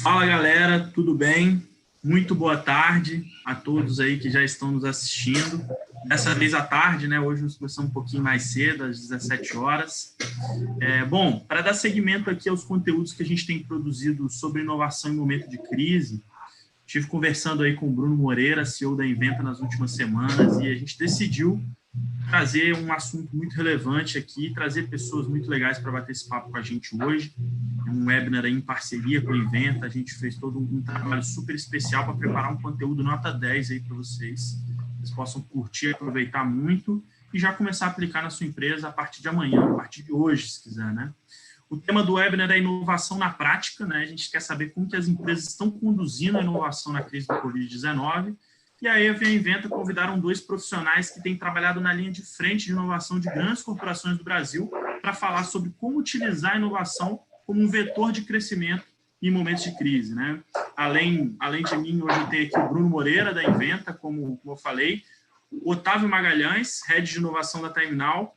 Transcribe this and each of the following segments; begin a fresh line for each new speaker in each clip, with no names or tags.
Fala galera, tudo bem? Muito boa tarde a todos aí que já estão nos assistindo. Dessa vez à tarde, né? Hoje nós começamos um pouquinho mais cedo, às 17 horas. Bom, para dar seguimento aqui aos conteúdos que a gente tem produzido sobre inovação em momento de crise, estive conversando aí com o Bruno Moreira, CEO da Inventa, nas últimas semanas, e a gente decidiu trazer um assunto muito relevante aqui, trazer pessoas muito legais para bater esse papo com a gente hoje. É um webinar aí em parceria com a Inventa, a gente fez todo um trabalho super especial para preparar um conteúdo nota 10 aí para vocês. Vocês possam curtir, aproveitar muito e já começar a aplicar na sua empresa a partir de amanhã, a partir de hoje, se quiser, né? O tema do webinar é inovação na prática, né? A gente quer saber como que as empresas estão conduzindo a inovação na crise do Covid-19. E aí a Inventa convidaram 2 profissionais que têm trabalhado na linha de frente de inovação de grandes corporações do Brasil para falar sobre como utilizar a inovação como um vetor de crescimento em momentos de crise, né? Além de mim, hoje eu tenho aqui o Bruno Moreira, da Inventa, como eu falei, o Otávio Magalhães, Head de Inovação da Terminal,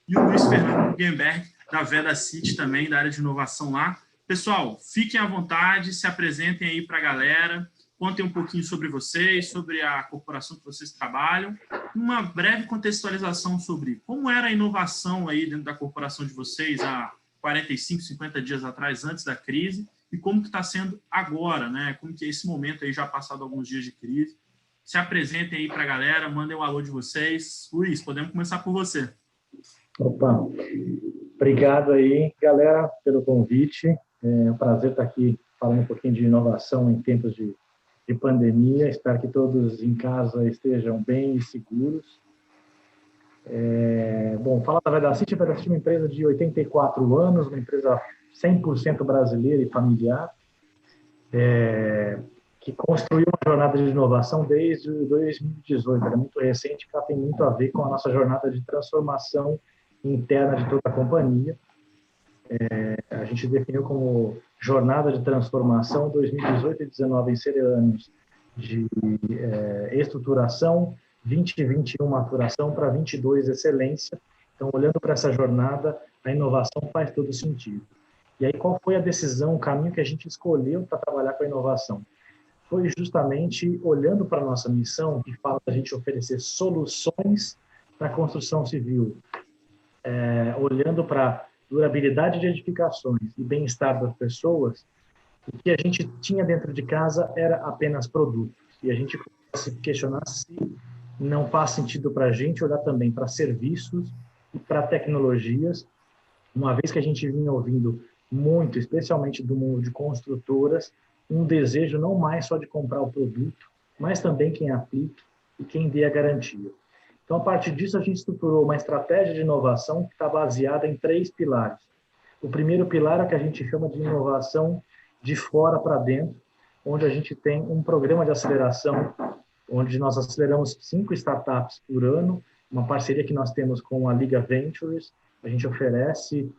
e o Luiz Fernando Guggenberg, da VedaCity, também, da área de inovação lá. Pessoal, fiquem à vontade, se apresentem aí para a galera, contem um pouquinho sobre vocês, sobre a corporação que vocês trabalham, uma breve contextualização sobre como era a inovação aí dentro da corporação de vocês há 45, 50 dias atrás, antes da crise, e como que está sendo agora, né? Como que é esse momento aí, já passado alguns dias de crise. Se apresentem aí para a galera, mandem um alô de vocês. Luiz, podemos começar por você.
Opa, obrigado aí, galera, pelo convite. É um prazer estar aqui falando um pouquinho de inovação em tempos de pandemia. Espero que todos em casa estejam bem e seguros. Bom, falar da VedaCity. A VedaCity é uma empresa de 84 anos, uma empresa 100% brasileira e familiar, que construiu uma jornada de inovação desde 2018. Ela é muito recente, porque ela tem muito a ver com a nossa jornada de transformação interna de toda a companhia. A gente definiu como jornada de transformação 2018 e 2019 em serem anos de estruturação, 2021 maturação, para 22 excelência. Então, olhando para essa jornada, a inovação faz todo sentido. E aí, qual foi a decisão, o caminho que a gente escolheu para trabalhar com a inovação? Foi justamente olhando para a nossa missão, que fala da gente oferecer soluções para a construção civil, olhando para durabilidade de edificações e bem-estar das pessoas. O que a gente tinha dentro de casa era apenas produtos. E a gente começou a se questionar se não faz sentido para a gente olhar também para serviços e para tecnologias, uma vez que a gente vinha ouvindo muito, especialmente do mundo de construtoras, um desejo não mais só de comprar o produto, mas também quem aplique e quem dê a garantia. Então, a partir disso, a gente estruturou uma estratégia de inovação que está baseada em 3 pilares. O primeiro pilar é o que a gente chama de inovação de fora para dentro, onde a gente tem um programa de aceleração, onde nós aceleramos 5 startups por ano, uma parceria que nós temos com a Liga Ventures. A gente oferece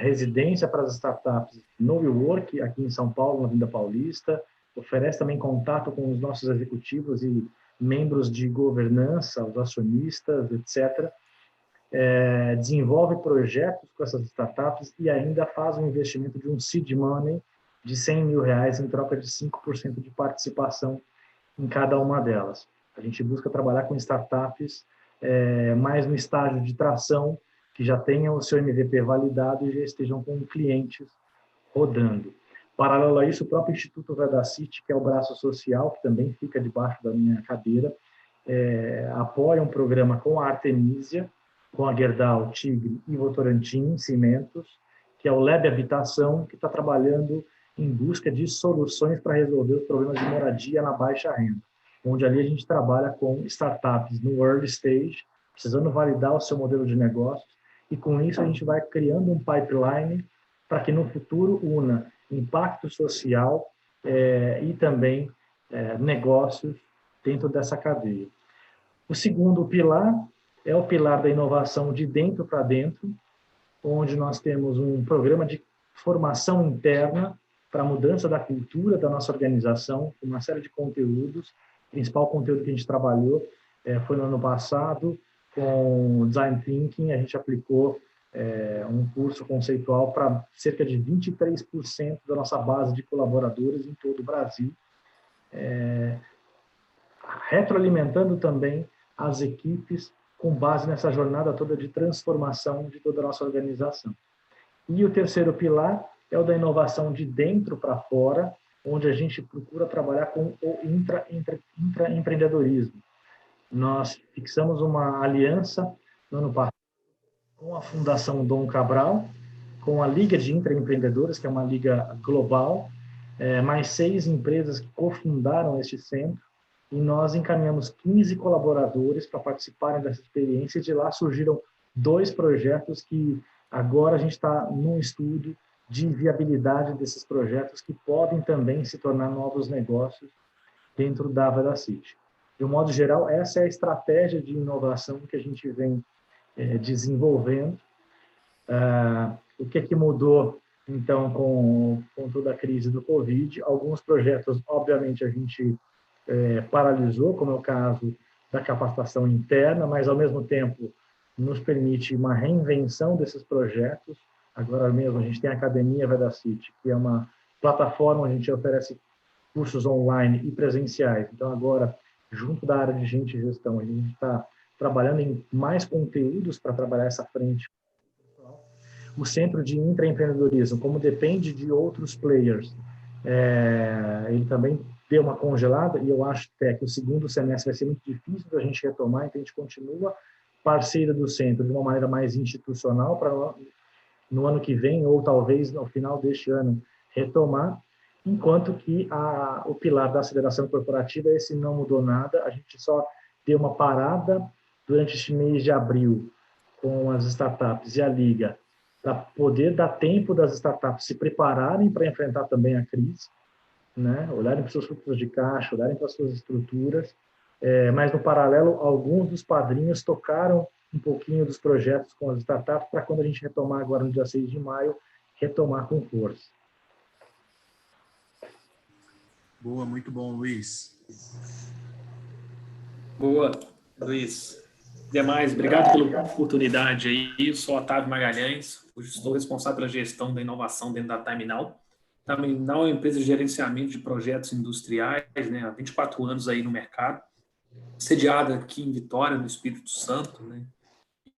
residência para as startups no WeWork, aqui em São Paulo, na Avenida Paulista, oferece também contato com os nossos executivos e membros de governança, os acionistas, etc., desenvolve projetos com essas startups e ainda faz um investimento de um seed money de R$100 mil em troca de 5% de participação em cada uma delas. A gente busca trabalhar com startups mais no estágio de tração, que já tenham o seu MVP validado e já estejam com clientes rodando. Paralelo a isso, o próprio Instituto VedaCity, que é o braço social, que também fica debaixo da minha cadeira, apoia um programa com a Artemisia, com a Gerdau, Tigre e Votorantim Cimentos, que é o Lab Habitação, que está trabalhando em busca de soluções para resolver os problemas de moradia na baixa renda, onde ali a gente trabalha com startups no early stage, precisando validar o seu modelo de negócios, e com isso a gente vai criando um pipeline para que no futuro una impacto social e também negócios dentro dessa cadeia. O segundo pilar é o pilar da inovação de dentro para dentro, onde nós temos um programa de formação interna para a mudança da cultura da nossa organização, uma série de conteúdos. O principal conteúdo que a gente trabalhou foi no ano passado, com Design Thinking. A gente aplicou um curso conceitual para cerca de 23% da nossa base de colaboradores em todo o Brasil, retroalimentando também as equipes com base nessa jornada toda de transformação de toda a nossa organização. E o terceiro pilar é o da inovação de dentro para fora, onde a gente procura trabalhar com o intraempreendedorismo. Nós fixamos uma aliança no ano passado com a Fundação Dom Cabral, com a Liga de Intraempreendedores, que é uma liga global, mais 6 empresas que cofundaram este centro, e nós encaminhamos 15 colaboradores para participarem dessa experiência, e de lá surgiram 2 projetos que agora a gente está num estudo de viabilidade desses projetos que podem também se tornar novos negócios dentro da Vedacity. De um modo geral, essa é a estratégia de inovação que a gente vem desenvolvendo. O que é que mudou, então, com toda a crise do Covid? Alguns projetos, obviamente, a gente paralisou, como é o caso da capacitação interna, mas, ao mesmo tempo, nos permite uma reinvenção desses projetos. Agora mesmo, a gente tem a Academia Vedacity, que é uma plataforma onde a gente oferece cursos online e presenciais. Então, agora, junto da área de gente e gestão, a gente está trabalhando em mais conteúdos para trabalhar essa frente. O Centro de Intraempreendedorismo, como depende de outros players, ele também deu uma congelada, e eu acho até que o segundo semestre vai ser muito difícil da gente retomar, então a gente continua parceira do centro de uma maneira mais institucional para no ano que vem, ou talvez no final deste ano, retomar, enquanto que o pilar da aceleração corporativa, esse não mudou nada, a gente só deu uma parada durante este mês de abril com as startups e a Liga, para poder dar tempo das startups se prepararem para enfrentar também a crise, né? Olharem para os seus fluxos de caixa, olharem para as suas estruturas, mas, no paralelo, alguns dos padrinhos tocaram um pouquinho dos projetos com as startups para, quando a gente retomar agora no dia 6 de maio, retomar com força.
Boa, muito bom, Luiz.
Boa, Luiz. Demais, obrigado pela oportunidade aí. Eu sou Otávio Magalhães, hoje estou responsável pela gestão da inovação dentro da TimeNow. TimeNow é uma empresa de gerenciamento de projetos industriais, né, há 24 anos aí no mercado, sediada aqui em Vitória, no Espírito Santo, né,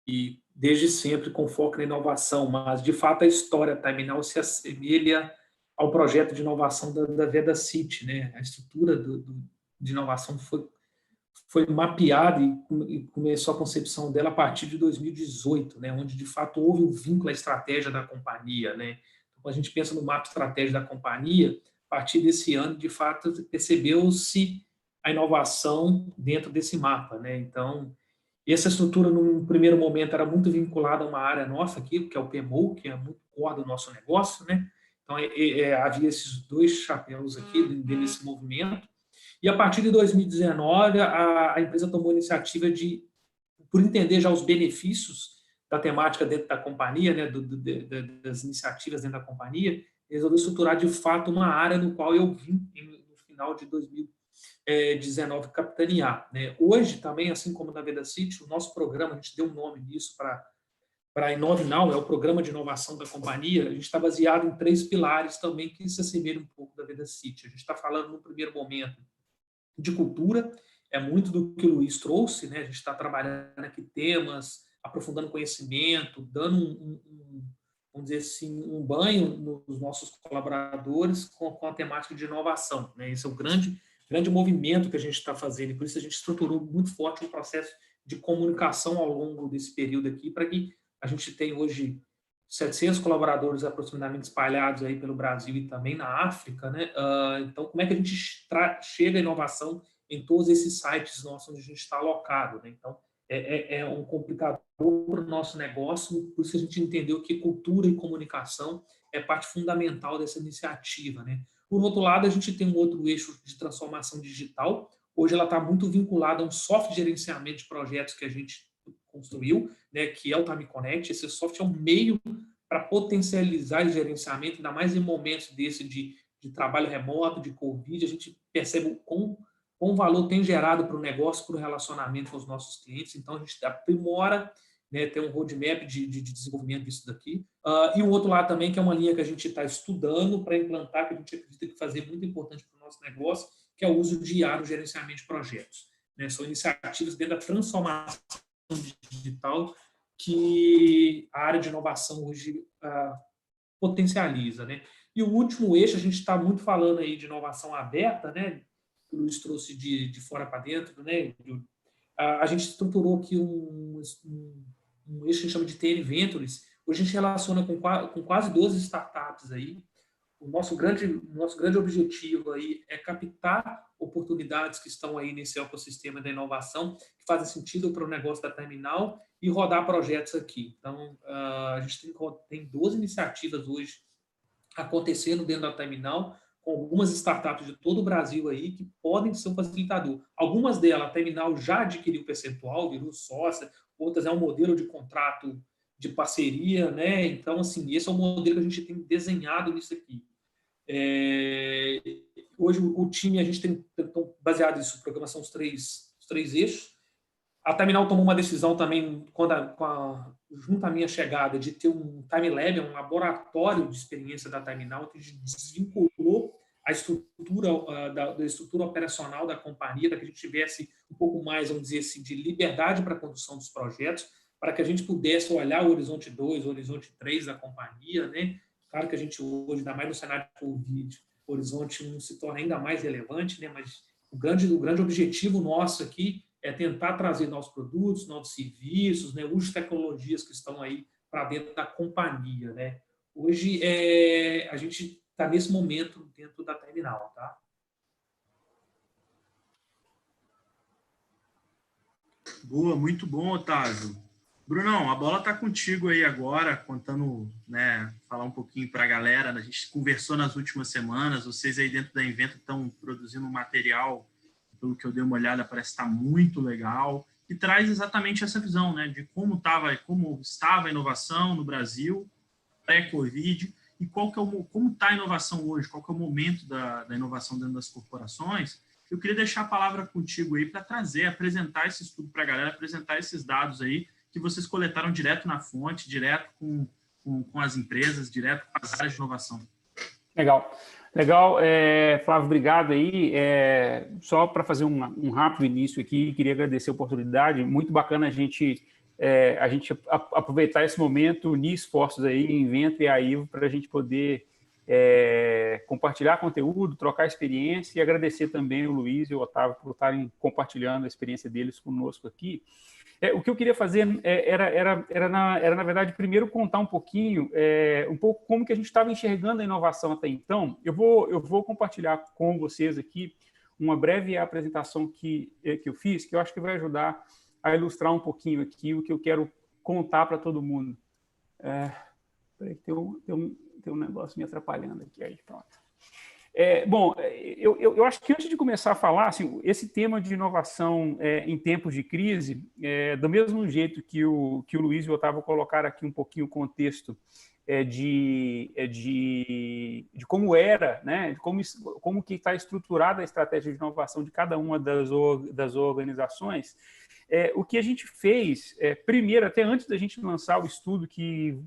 e desde sempre com foco na inovação, mas de fato a história da TimeNow se assemelha ao projeto de inovação da Vedacity, né? A estrutura de inovação foi mapeada e começou a concepção dela a partir de 2018, né? Onde de fato houve um vínculo à estratégia da companhia, né? Então, quando a gente pensa no mapa estratégico da companhia, a partir desse ano, de fato, percebeu-se a inovação dentro desse mapa, né? Então, essa estrutura, num primeiro momento, era muito vinculada a uma área nossa aqui, que é o PMO, que é muito core do nosso negócio, né? Então, havia esses 2 chapéus aqui nesse movimento. E, a partir de 2019, a empresa tomou a iniciativa por entender já os benefícios da temática dentro da companhia, né? Das iniciativas dentro da companhia, resolveu estruturar, de fato, uma área no qual eu vim no final de 2019 capitanear, né? Hoje também, assim como na Vedacity, o nosso programa, a gente deu um nome nisso para a InoveNow, é o programa de inovação da companhia. A gente está baseado em 3 pilares também que se assemelham um pouco da Vedacity. A gente está falando, no primeiro momento, de cultura, é muito do que o Luiz trouxe, né? A gente está trabalhando aqui temas, aprofundando conhecimento, dando vamos dizer assim, um banho nos nossos colaboradores com a temática de inovação, né? Esse é o grande movimento que a gente está fazendo, e por isso a gente estruturou muito forte o processo de comunicação ao longo desse período aqui, para que a gente tenha hoje 700 colaboradores aproximadamente espalhados aí pelo Brasil e também na África, né? Então, como é que a gente chega à inovação em todos esses sites nossos onde a gente está alocado, né? Então, é um complicador para o nosso negócio, por isso a gente entendeu que cultura e comunicação é parte fundamental dessa iniciativa, né? Por outro lado, a gente tem um outro eixo de transformação digital. Hoje ela está muito vinculada a um software de gerenciamento de projetos que a gente construiu, né, que é o Time Connect. Esse software é um meio para potencializar esse gerenciamento, ainda mais em momentos desse de trabalho remoto, de Covid. A gente percebe quão valor tem gerado para o negócio, para o relacionamento com os nossos clientes. Então, a gente aprimora né, ter um roadmap de desenvolvimento disso daqui. E o outro lado também, que é uma linha que a gente está estudando para implantar, que a gente acredita que fazer muito importante para o nosso negócio, que é o uso de IA no gerenciamento de projetos. Né? São iniciativas dentro da transformação digital que a área de inovação hoje potencializa, né? E o último eixo, a gente está muito falando aí de inovação aberta, né? O Luiz trouxe de fora para dentro, né? A gente estruturou aqui um eixo que a gente chama de TN Ventures. Hoje a gente relaciona com quase 12 startups aí. O nosso grande objetivo aí é captar oportunidades que estão aí nesse ecossistema da inovação, que fazem sentido para o negócio da Terminal e rodar projetos aqui. Então, a gente tem 12 iniciativas hoje acontecendo dentro da Terminal, com algumas startups de todo o Brasil aí que podem ser um facilitador. Algumas delas, a Terminal já adquiriu percentual, virou sócia, outras é um modelo de contrato de parceria, né? Então, assim, esse é o modelo que a gente tem desenhado nisso aqui. Hoje o time, a gente tem baseado nisso, programação os três eixos. A Terminal tomou uma decisão também, junto à minha chegada, de ter um Time Lab, um laboratório de experiência da Terminal, que a gente desvinculou a estrutura da estrutura operacional da companhia, para que a gente tivesse um pouco mais, vamos dizer assim, de liberdade para a condução dos projetos, para que a gente pudesse olhar o horizonte 2, o horizonte 3 da companhia, né? Claro que a gente hoje, ainda mais no cenário de Covid, o horizonte 1 se torna ainda mais relevante, né? Mas o grande objetivo nosso aqui é tentar trazer novos produtos, novos serviços, né? Uso de tecnologias que estão aí para dentro da companhia, né? Hoje, a gente está nesse momento dentro da Terminal, tá?
Boa, muito bom, Otávio. Brunão, a bola está contigo aí agora, contando, né, falar um pouquinho para a galera. A gente conversou nas últimas semanas, vocês aí dentro da Invento estão produzindo um material, pelo que eu dei uma olhada, parece estar muito legal, e traz exatamente essa visão, né, de como estava a inovação no Brasil, pré-Covid, e como está a inovação hoje, qual que é o momento da inovação dentro das corporações. Eu queria deixar a palavra contigo aí para apresentar esse estudo para a galera, apresentar esses dados aí que vocês coletaram direto na fonte, direto com as empresas, direto com as áreas de inovação.
Legal. Flávio, obrigado aí. Só para fazer um rápido início aqui, queria agradecer a oportunidade. Muito bacana a gente aproveitar esse momento, unir esforços aí, Invento e a Ivo, para a gente poder compartilhar conteúdo, trocar experiência, e agradecer também o Luiz e o Otávio por estarem compartilhando a experiência deles conosco aqui. O que eu queria fazer era na verdade, primeiro contar um pouco como que a gente estava enxergando a inovação até então. Eu vou compartilhar com vocês aqui uma breve apresentação que eu fiz, que eu acho que vai ajudar a ilustrar um pouquinho aqui o que eu quero contar para todo mundo. Peraí, tem um negócio me atrapalhando aqui. Aí, pronto. Bom, eu acho que antes de começar a falar, assim, esse tema de inovação em tempos de crise, do mesmo jeito que o Luiz e o Otávio colocaram aqui um pouquinho o contexto de como era, né, de como que está estruturada a estratégia de inovação de cada uma das organizações. O que a gente fez, primeiro, até antes da gente lançar o estudo que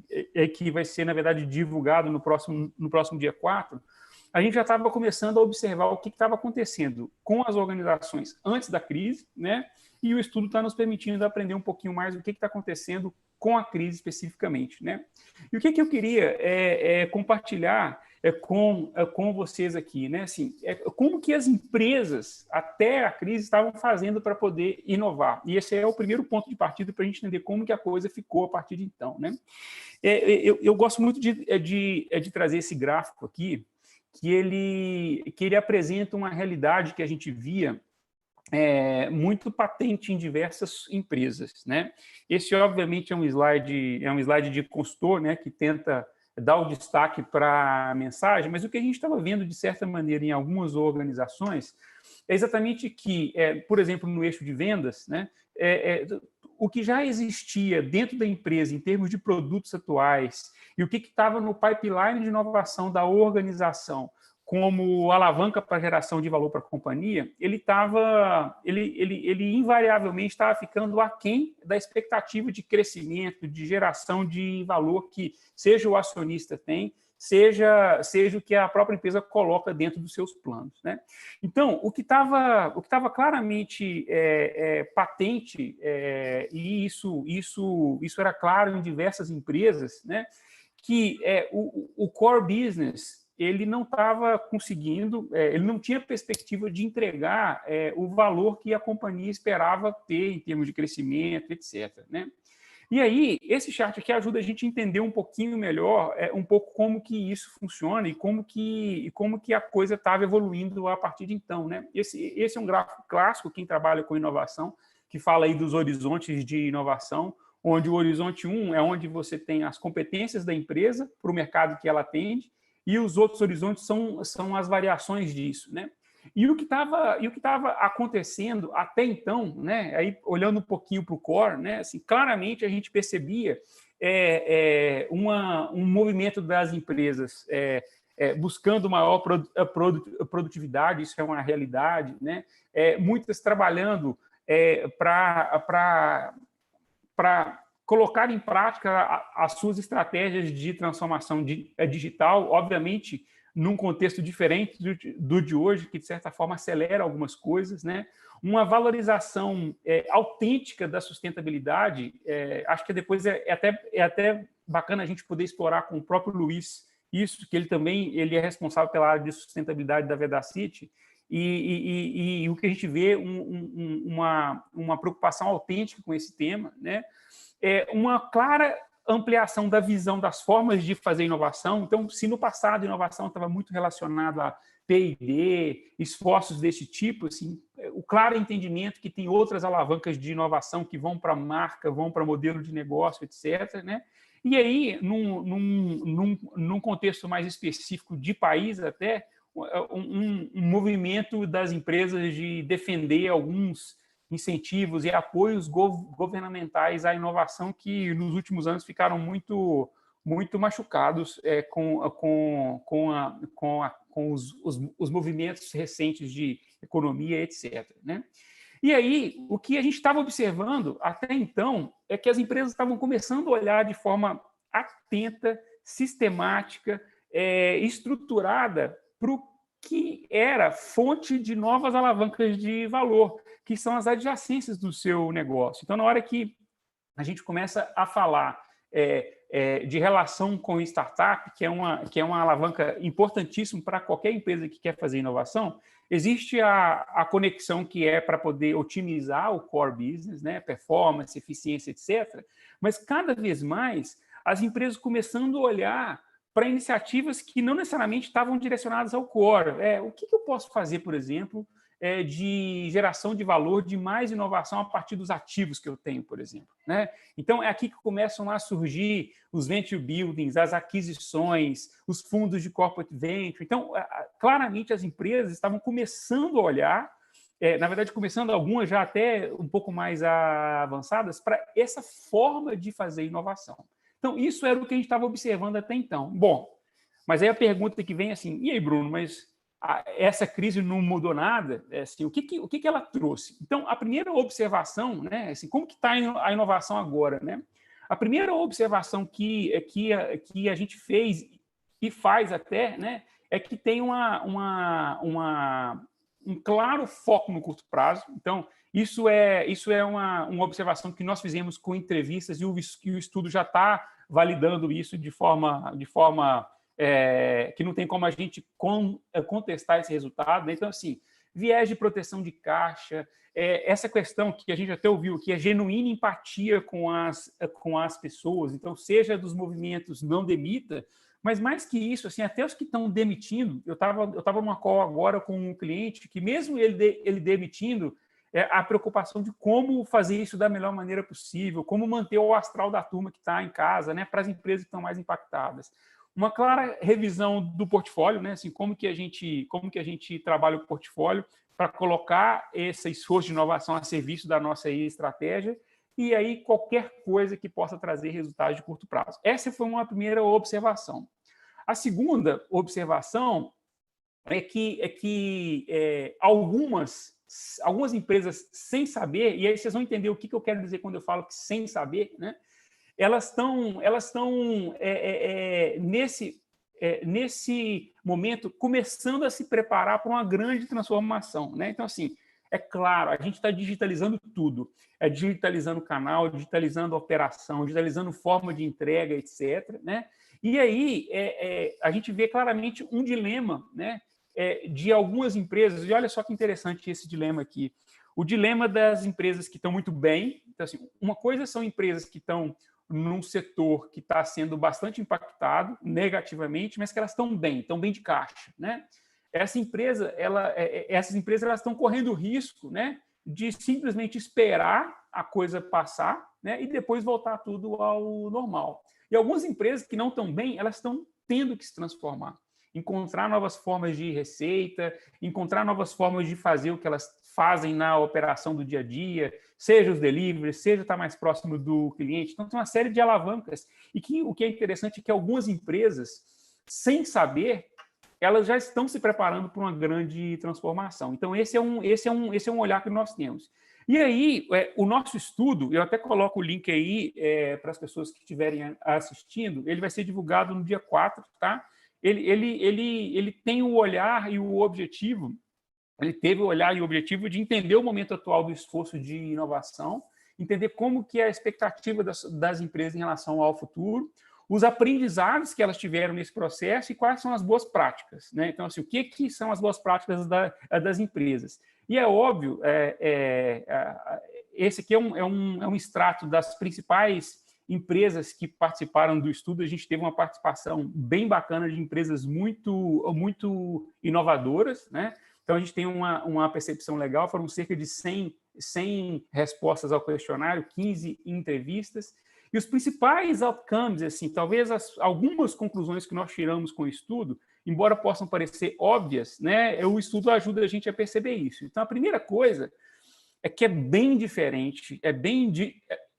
vai ser, na verdade, divulgado no próximo dia 4, a gente já estava começando a observar o que estava acontecendo com as organizações antes da crise, né? E o estudo está nos permitindo aprender um pouquinho mais do que está acontecendo com a crise especificamente, né? E o que eu queria compartilhar com vocês aqui, né? Assim, como que as empresas, até a crise, estavam fazendo para poder inovar. E esse é o primeiro ponto de partida para a gente entender como que a coisa ficou a partir de então, né? Eu gosto muito de trazer esse gráfico aqui, que ele apresenta uma realidade que a gente via muito patente em diversas empresas, né? Esse, obviamente, é um slide de consultor, né, que tenta dar o destaque para a mensagem, mas o que a gente estava vendo, de certa maneira, em algumas organizações, é exatamente que, por exemplo, no eixo de vendas, né, o que já existia dentro da empresa em termos de produtos atuais e o que estava no pipeline de inovação da organização como alavanca para geração de valor para a companhia, ele invariavelmente estava ficando aquém da expectativa de crescimento, de geração de valor que seja o acionista tem, seja o que a própria empresa coloca dentro dos seus planos, né? Então, o que estava claramente patente, e isso era claro em diversas empresas, né? Que o core business ele não estava conseguindo, ele não tinha perspectiva de entregar o valor que a companhia esperava ter em termos de crescimento, etc., né? E aí, esse chart aqui ajuda a gente a entender um pouquinho melhor, um pouco como que isso funciona e como que a coisa estava evoluindo a partir de então, né? Esse é um gráfico clássico, quem trabalha com inovação, que fala aí dos horizontes de inovação, onde o horizonte 1 é onde você tem as competências da empresa para o mercado que ela atende, e os outros horizontes são as variações disso, né? E o que estava acontecendo até então, né? Aí olhando um pouquinho para o core, né? Assim, claramente a gente percebia um movimento das empresas buscando maior produtividade, isso é uma realidade, né? Muitas trabalhando para colocar em prática as suas estratégias de transformação digital, obviamente, num contexto diferente do de hoje, que, de certa forma, acelera algumas coisas, né? Uma valorização autêntica da sustentabilidade, acho que depois é até bacana a gente poder explorar com o próprio Luiz isso, que ele é responsável pela área de sustentabilidade da Vedacity, e o que a gente vê, uma preocupação autêntica com esse tema, né? Uma clara ampliação da visão das formas de fazer inovação. Então, se no passado a inovação estava muito relacionada a P&D, esforços desse tipo, assim, o claro entendimento que tem outras alavancas de inovação que vão para a marca, vão para modelo de negócio, etc., né? E aí, num contexto mais específico de país até, um movimento das empresas de defender alguns incentivos e apoios governamentais à inovação que nos últimos anos ficaram muito machucados com os movimentos recentes de economia, etc., né? E aí, o que a gente estava observando até então é que as empresas estavam começando a olhar de forma atenta, sistemática, estruturada para o que era fonte de novas alavancas de valor, que são as adjacências do seu negócio. Então, na hora que a gente começa a falar de relação com startup, que é uma alavanca importantíssima para qualquer empresa que quer fazer inovação, existe a conexão que é para poder otimizar o core business, né, performance, eficiência, etc. Mas, cada vez mais, as empresas começando a olhar para iniciativas que não necessariamente estavam direcionadas ao core. O que eu posso fazer, por exemplo, de geração de valor, de mais inovação a partir dos ativos que eu tenho, por exemplo, né? Então, é aqui que começam a surgir os venture buildings, as aquisições, os fundos de corporate venture. Então, claramente, as empresas estavam começando a olhar, na verdade, começando algumas já até um pouco mais avançadas, para essa forma de fazer inovação. Então, isso era o que a gente estava observando até então. Bom, mas aí a pergunta que vem é assim, e aí, Bruno, mas essa crise não mudou nada? Assim, o que ela trouxe? Então, a primeira observação, né, assim, como que está a inovação agora, né? A primeira observação que a gente fez e faz até, né, é que tem um claro foco no curto prazo. Então, isso é uma observação que nós fizemos com entrevistas e o estudo já está validando isso de forma que não tem como a gente contestar esse resultado, né? Então, assim, viés de proteção de caixa, essa questão que a gente até ouviu, que é genuína empatia com as pessoas, então, seja dos movimentos não demita, mas mais que isso, assim, até os que estão demitindo, eu estava numa call agora com um cliente que mesmo ele demitindo, a preocupação de como fazer isso da melhor maneira possível, como manter o astral da turma que está em casa, né, para as empresas que estão mais impactadas. Uma clara revisão do portfólio, né, assim, como que a gente trabalha o portfólio para colocar esse esforço de inovação a serviço da nossa estratégia e aí qualquer coisa que possa trazer resultados de curto prazo. Essa foi uma primeira observação. A segunda observação algumas empresas sem saber, e aí vocês vão entender o que eu quero dizer quando eu falo que sem saber, né? Elas estão nesse momento começando a se preparar para uma grande transformação, né? Então, assim, é claro, a gente está digitalizando tudo, digitalizando o canal, digitalizando a operação, digitalizando forma de entrega, etc., né? E aí a gente vê claramente um dilema, né, de algumas empresas, e olha só que interessante esse dilema aqui, o dilema das empresas que estão muito bem. Então, assim, uma coisa são empresas que estão num setor que está sendo bastante impactado negativamente, mas que elas estão bem de caixa, né? Essas empresas elas estão correndo o risco, né, de simplesmente esperar a coisa passar, né, e depois voltar tudo ao normal. E algumas empresas que não estão bem, elas estão tendo que se transformar, encontrar novas formas de receita, encontrar novas formas de fazer o que elas fazem na operação do dia a dia, seja os deliveries, seja estar mais próximo do cliente. Então, tem uma série de alavancas. E o que é interessante é que algumas empresas, sem saber, elas já estão se preparando para uma grande transformação. Então, esse é um olhar que nós temos. E aí, o nosso estudo, eu até coloco o link aí para as pessoas que estiverem assistindo, ele vai ser divulgado no dia 4, tá? Ele tem o olhar e o objetivo, ele teve o olhar e o objetivo de entender o momento atual do esforço de inovação, entender como que é a expectativa das empresas em relação ao futuro, os aprendizados que elas tiveram nesse processo e quais são as boas práticas, né? Então, assim, o que são as boas práticas das empresas? E é óbvio, esse aqui é um extrato das principais empresas que participaram do estudo. A gente teve uma participação bem bacana de empresas muito inovadoras, né? Então, a gente tem uma percepção legal. Foram cerca de 100 respostas ao questionário, 15 entrevistas. E os principais outcomes, assim, talvez algumas conclusões que nós tiramos com o estudo, embora possam parecer óbvias, né, o estudo ajuda a gente a perceber isso. Então, a primeira coisa é que é bem diferente,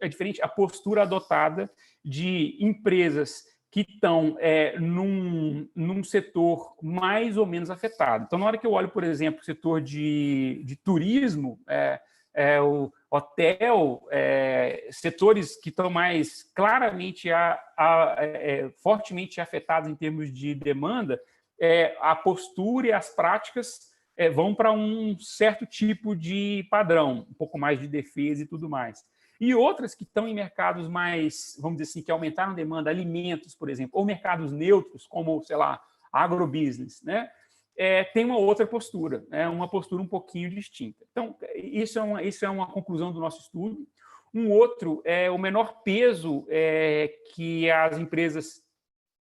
diferente a postura adotada de empresas que estão num setor mais ou menos afetado. Então, na hora que eu olho, por exemplo, o setor de turismo, o hotel, setores que estão mais claramente fortemente afetados em termos de demanda, a postura e as práticas vão para um certo tipo de padrão, um pouco mais de defesa e tudo mais. E outras que estão em mercados mais, vamos dizer assim, que aumentaram a demanda, alimentos, por exemplo, ou mercados neutros, como, sei lá, agrobusiness, né? Tem uma outra postura, uma postura um pouquinho distinta. Então, isso é uma conclusão do nosso estudo. Um outro é o menor peso que as empresas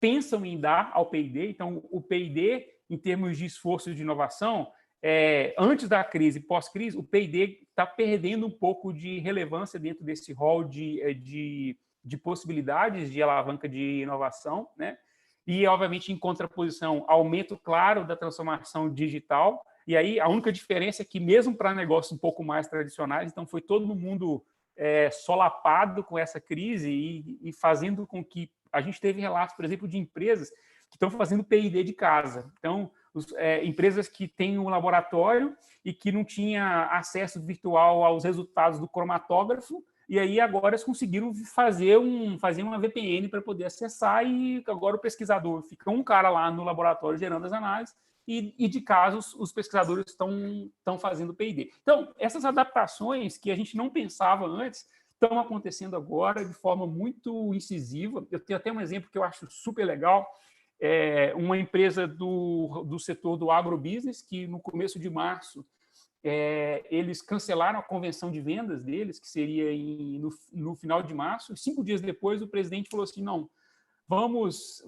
pensam em dar ao P&D. Então, o P&D, em termos de esforço de inovação, antes da crise e pós-crise, o P&D está perdendo um pouco de relevância dentro desse rol de possibilidades de alavanca de inovação, né? E, obviamente, em contraposição, aumento claro da transformação digital. E aí, a única diferença é que, mesmo para negócios um pouco mais tradicionais, então foi todo mundo solapado com essa crise e fazendo com que... A gente teve relatos, por exemplo, de empresas que estão fazendo P&D de casa. Então, empresas que têm um laboratório e que não tinha acesso virtual aos resultados do cromatógrafo, e aí agora eles conseguiram fazer uma VPN para poder acessar, e agora o pesquisador fica um cara lá no laboratório gerando as análises, e de casa os pesquisadores estão fazendo P&D. Então, essas adaptações que a gente não pensava antes estão acontecendo agora de forma muito incisiva. Eu tenho até um exemplo que eu acho super legal, uma empresa do setor do agrobusiness, que no começo de março eles cancelaram a convenção de vendas deles, que seria no final de março, e 5 dias depois o presidente falou assim, não, vamos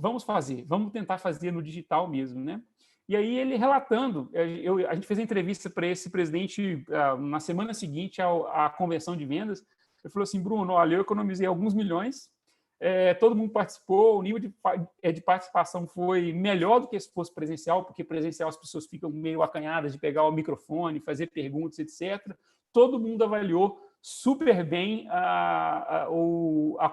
tentar fazer no digital mesmo, né? E aí ele relatando, a gente fez a entrevista para esse presidente na semana seguinte à convenção de vendas, ele falou assim, Bruno, olha, eu economizei alguns milhões, todo mundo participou, o nível de participação foi melhor do que se fosse presencial, porque presencial as pessoas ficam meio acanhadas de pegar o microfone, fazer perguntas, etc. Todo mundo avaliou super bem a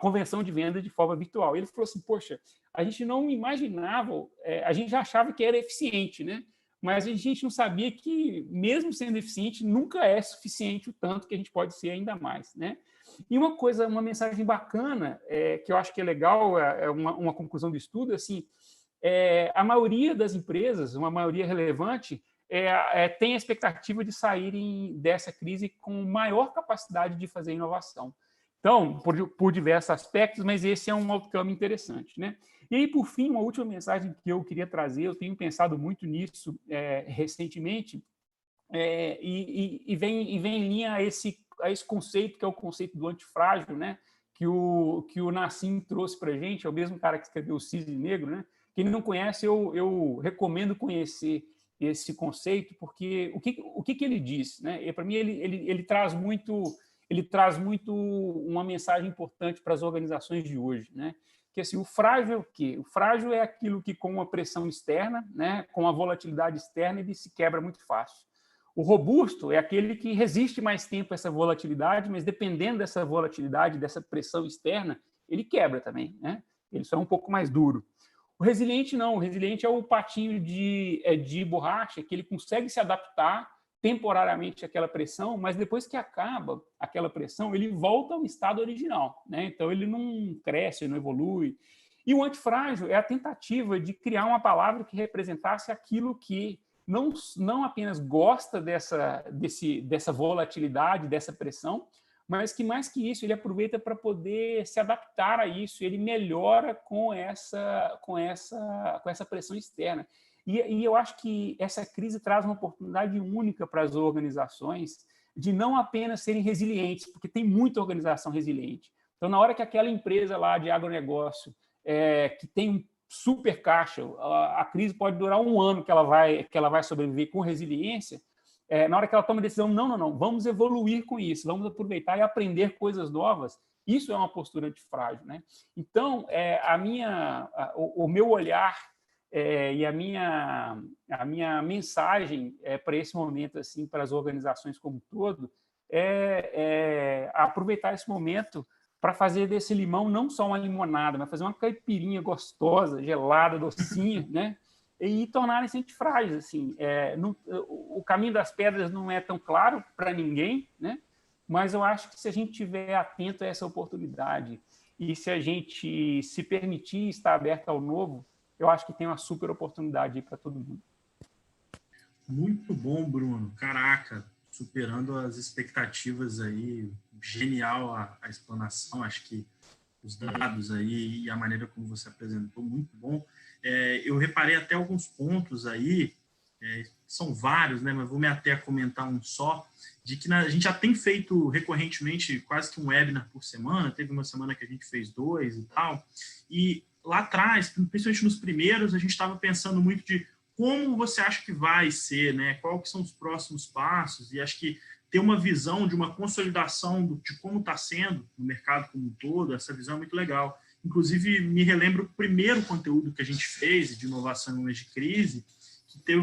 convenção de venda de forma virtual. Ele falou assim, poxa, a gente não imaginava, a gente já achava que era eficiente, né? mas a gente não sabia que, mesmo sendo eficiente, nunca é suficiente o tanto que a gente pode ser ainda mais, né? E uma mensagem bacana, que eu acho que é legal, é uma conclusão do estudo, assim, a maioria das empresas, uma maioria relevante, tem a expectativa de saírem dessa crise com maior capacidade de fazer inovação. Então, por diversos aspectos, mas esse é um outcome interessante, né? E aí, por fim, uma última mensagem que eu queria trazer, eu tenho pensado muito nisso recentemente, e vem em linha a esse conceito, que é o conceito do antifrágil, né? Que o Nassim trouxe para a gente, é o mesmo cara que escreveu o Cisne Negro, né? Quem não conhece, eu recomendo conhecer esse conceito, porque o que ele diz, né? Para mim, ele traz muito uma mensagem importante para as organizações de hoje, né? Que assim, o frágil é o quê? O frágil é aquilo que, com a pressão externa, né, com a volatilidade externa, ele se quebra muito fácil. O robusto é aquele que resiste mais tempo a essa volatilidade, mas dependendo dessa volatilidade, dessa pressão externa, ele quebra também, né? Ele só é um pouco mais duro. O resiliente não, o resiliente é o patinho de borracha, que ele consegue se adaptar temporariamente àquela pressão, mas depois que acaba aquela pressão, ele volta ao estado original, né? Então ele não cresce, não evolui. E o antifrágil é a tentativa de criar uma palavra que representasse aquilo que não apenas gosta dessa volatilidade, dessa pressão, mas que, mais que isso, ele aproveita para poder se adaptar a isso, ele melhora com essa pressão externa. E eu acho que essa crise traz uma oportunidade única para as organizações de não apenas serem resilientes, porque tem muita organização resiliente. Então, na hora que aquela empresa lá de agronegócio, que tem um super caixa, a crise pode durar um ano que ela vai sobreviver com resiliência, na hora que ela toma a decisão, não, vamos evoluir com isso, vamos aproveitar e aprender coisas novas, isso é uma postura antifrágil, né? Então, o meu olhar e a minha mensagem para esse momento, assim, para as organizações como um todo, aproveitar esse momento para fazer desse limão não só uma limonada, mas fazer uma caipirinha gostosa, gelada, docinha, né? E tornarem-se antifrágeis, assim. O caminho das pedras não é tão claro para ninguém, né? Mas eu acho que se a gente estiver atento a essa oportunidade e se a gente se permitir estar aberto ao novo, eu acho que tem uma super oportunidade para todo mundo.
Muito bom, Bruno. Caraca, superando as expectativas aí. Genial a explanação. Acho que os dados aí e a maneira como você apresentou, muito bom. Eu reparei até alguns pontos aí, são vários, né, mas vou me ater a comentar um só, de que a gente já tem feito recorrentemente quase que um webinar por semana, teve uma semana que a gente fez 2 e tal, e lá atrás, principalmente nos primeiros, a gente estava pensando muito de como você acha que vai ser, né, quais que são os próximos passos, e acho que ter uma visão de uma consolidação de como está sendo no mercado como um todo, essa visão é muito legal. Inclusive, me relembro o primeiro conteúdo que a gente fez de inovação em momentos de crise, que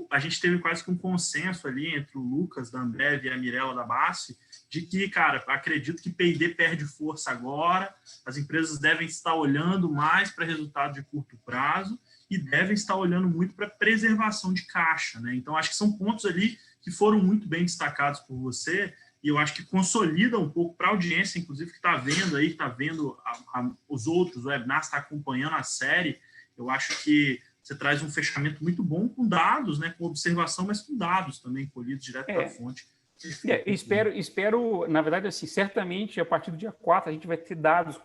a gente teve quase que um consenso ali entre o Lucas da Ambev e a Mirella da Basfe, de que, cara, acredito que P&D perde força agora, as empresas devem estar olhando mais para resultado de curto prazo e devem estar olhando muito para preservação de caixa, né? Então, acho que são pontos ali que foram muito bem destacados por você, e eu acho que consolida um pouco para a audiência, inclusive, que está vendo aí, que está vendo os outros webinars, está acompanhando a série. Eu acho que você traz um fechamento muito bom com dados, né, com observação, mas com dados também colhidos direto da fonte.
Espero, na verdade, assim, certamente, a partir do dia 4, a gente vai ter dados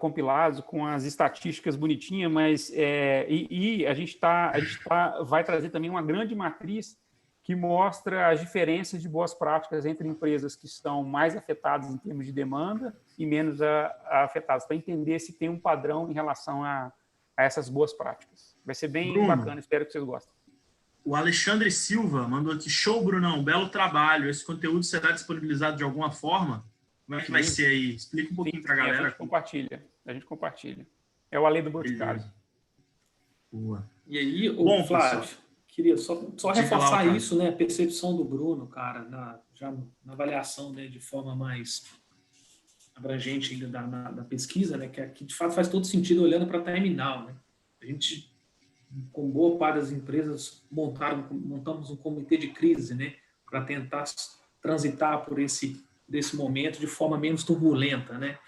compilados com as estatísticas bonitinhas, mas a gente vai trazer também uma grande matriz que mostra as diferenças de boas práticas entre empresas que estão mais afetadas em termos de demanda e menos afetadas, para entender se tem um padrão em relação a essas boas práticas. Vai ser bem
Bruno,
bacana, espero que vocês gostem.
O Alexandre Silva mandou aqui, show, Brunão, belo trabalho. Esse conteúdo será disponibilizado de alguma forma? Como é que vai ser aí? Explica um pouquinho para a galera.
A gente compartilha. É o Ale do Boticário.
Boa.
E aí,
Bom,
Flávio,
pessoal,
queria só reforçar isso, né? A percepção do Bruno, cara, já na avaliação, né, de forma mais abrangente ainda da pesquisa, né? Que de fato faz todo sentido olhando para a terminal, né? A gente com boa parte das empresas, montamos um comitê de crise, né, para tentar transitar por desse momento de forma menos turbulenta, né?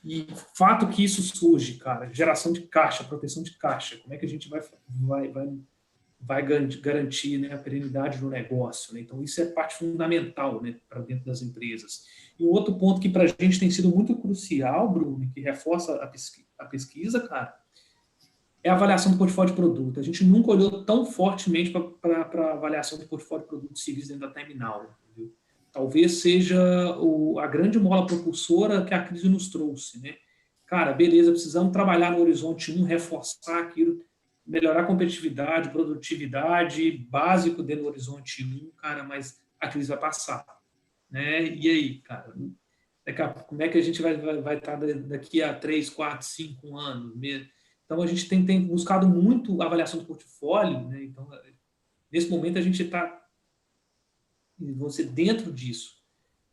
E fato que isso surge, cara, geração de caixa, proteção de caixa, como é que a gente vai garantir, né, a perenidade do negócio, né? Então isso é parte fundamental, né, para dentro das empresas. E um outro ponto que para a gente tem sido muito crucial, Bruno, que reforça a pesquisa, cara, é a avaliação do portfólio de produto. A gente nunca olhou tão fortemente para a avaliação do portfólio de produtos e serviços dentro da Terminal. Entendeu? Talvez seja a grande mola propulsora que a crise nos trouxe. Né? Cara, beleza, precisamos trabalhar no horizonte 1, reforçar aquilo, melhorar a competitividade, produtividade, básico dentro do horizonte 1, cara, mas a crise vai passar. Né? E aí, cara? Como é que a gente vai estar daqui a 3, 4, 5 anos mesmo? Então, a gente tem buscado muito a avaliação do portfólio, né? Então, nesse momento, a gente está dentro disso.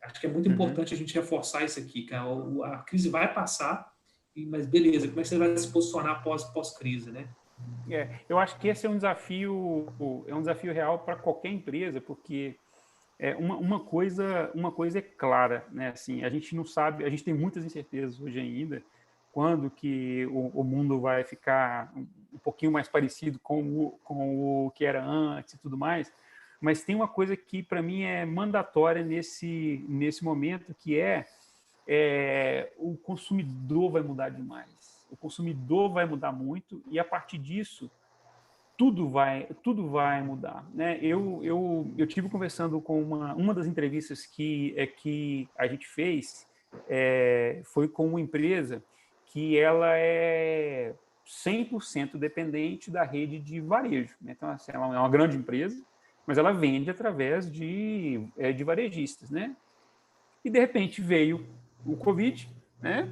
Acho que é muito importante a gente reforçar isso aqui, cara. A crise vai passar, mas beleza, como é que você vai se posicionar pós-crise, né?
Eu acho que esse é um desafio real para qualquer empresa, porque uma coisa é clara, né? Assim, a gente não sabe, a gente tem muitas incertezas hoje ainda, quando que o mundo vai ficar um pouquinho mais parecido com o que era antes e tudo mais, mas tem uma coisa que para mim é mandatória nesse momento, que o consumidor vai mudar demais. O consumidor vai mudar muito e a partir disso tudo vai mudar, né? Eu tive conversando com uma das entrevistas que a gente fez, foi com uma empresa que ela é 100% dependente da rede de varejo, né? Então, assim, ela é uma grande empresa, mas ela vende através de varejistas, né? E, de repente, veio o Covid, né?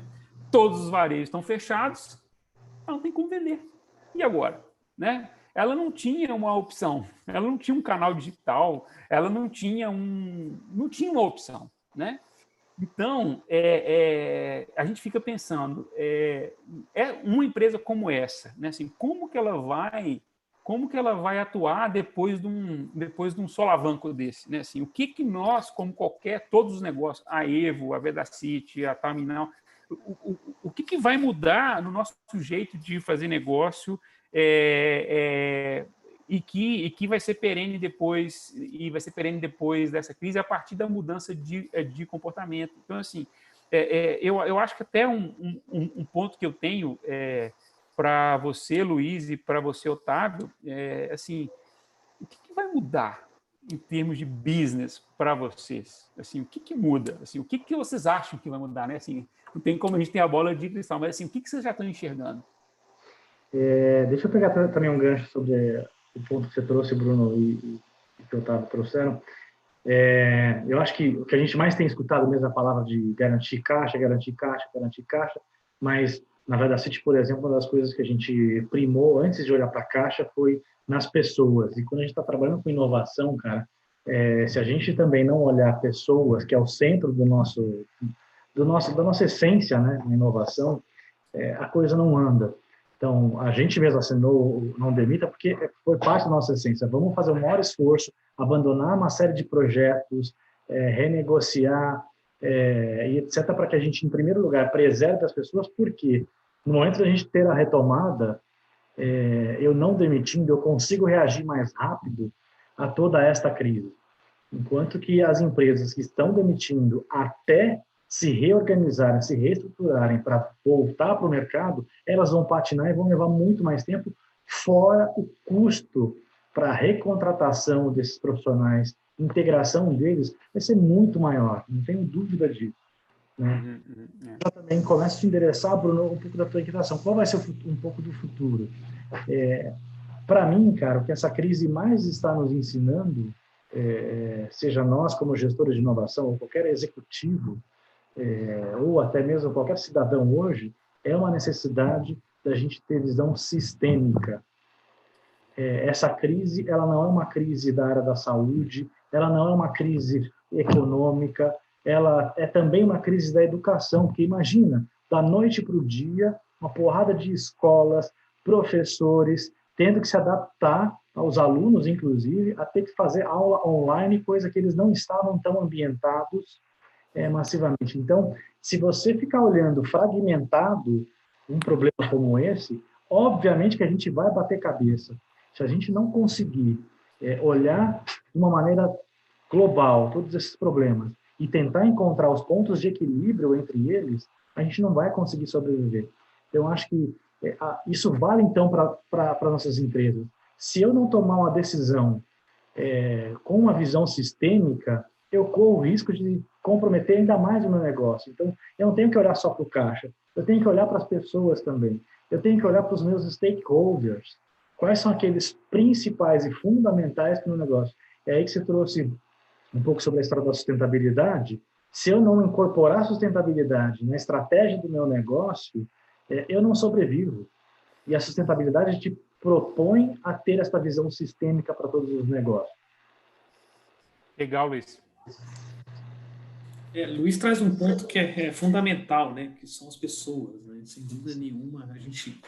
Todos os varejos estão fechados, ela não tem como vender. E agora? Né? Ela não tinha uma opção, ela não tinha um canal digital, ela não tinha uma opção, né? Então, a gente fica pensando, uma empresa como essa, né? Assim, como que ela vai atuar depois de um solavanco desse, né? Assim, o que nós, como todos os negócios, a Evo, a Vedacity, a Terminal, o que vai mudar no nosso jeito de fazer negócio e que vai ser perene depois dessa crise a partir da mudança de comportamento. Então, assim, eu acho que até um ponto que eu tenho para você, Luiz, e para você, Otávio, assim, o que vai mudar em termos de business para vocês? Assim, o que muda? Assim, o que vocês acham que vai mudar? Né? Assim, não tem como a gente ter a bola de cristal, mas assim, o que vocês já estão enxergando?
Deixa eu pegar também um gancho sobre o ponto que você trouxe, Bruno, e que o Otávio trouxeram. Eu acho que o que a gente mais tem escutado mesmo é a palavra de garantir caixa, mas na Vedacity, por exemplo, uma das coisas que a gente primou antes de olhar para a caixa foi nas pessoas. E quando a gente está trabalhando com inovação, cara, se a gente também não olhar pessoas, que é o centro da nossa essência, né, na inovação, a coisa não anda. Então, a gente mesmo assinou o Não Demita porque foi parte da nossa essência. Vamos fazer o maior esforço, abandonar uma série de projetos, renegociar, e etc., para que a gente, em primeiro lugar, preserve as pessoas, porque no momento da gente ter a retomada, eu não demitindo, eu consigo reagir mais rápido a toda esta crise. Enquanto que as empresas que estão demitindo até se reorganizarem, se reestruturarem para voltar para o mercado, elas vão patinar e vão levar muito mais tempo, fora o custo para a recontratação desses profissionais, integração deles, vai ser muito maior, não tenho dúvida disso. Né? Eu também começo a te endereçar, Bruno, um pouco da tua inquietação. Qual vai ser um pouco do futuro? Para mim, cara, o que essa crise mais está nos ensinando, seja nós como gestores de inovação ou qualquer executivo, ou até mesmo qualquer cidadão hoje, é uma necessidade da gente ter visão sistêmica. Essa crise, ela não é uma crise da área da saúde, ela não é uma crise econômica, ela é também uma crise da educação, porque imagina, da noite para o dia, uma porrada de escolas, professores, tendo que se adaptar aos alunos, inclusive, a ter que fazer aula online, coisa que eles não estavam tão ambientados massivamente. Então, se você ficar olhando fragmentado um problema como esse, obviamente que a gente vai bater cabeça. Se a gente não conseguir olhar de uma maneira global todos esses problemas e tentar encontrar os pontos de equilíbrio entre eles, a gente não vai conseguir sobreviver. Eu acho que isso vale, então, para nossas empresas. Se eu não tomar uma decisão com uma visão sistêmica, eu corro o risco de comprometer ainda mais o meu negócio. Então, eu não tenho que olhar só para o caixa, eu tenho que olhar para as pessoas também. Eu tenho que olhar para os meus stakeholders. Quais são aqueles principais e fundamentais para o meu negócio? É aí que você trouxe um pouco sobre a história da sustentabilidade. Se eu não incorporar a sustentabilidade na estratégia do meu negócio, eu não sobrevivo. E a sustentabilidade te propõe a ter essa visão sistêmica para todos os negócios.
Legal, Luiz.
Luiz traz um ponto que é fundamental, né? Que são as pessoas, né? Sem dúvida nenhuma, a gente,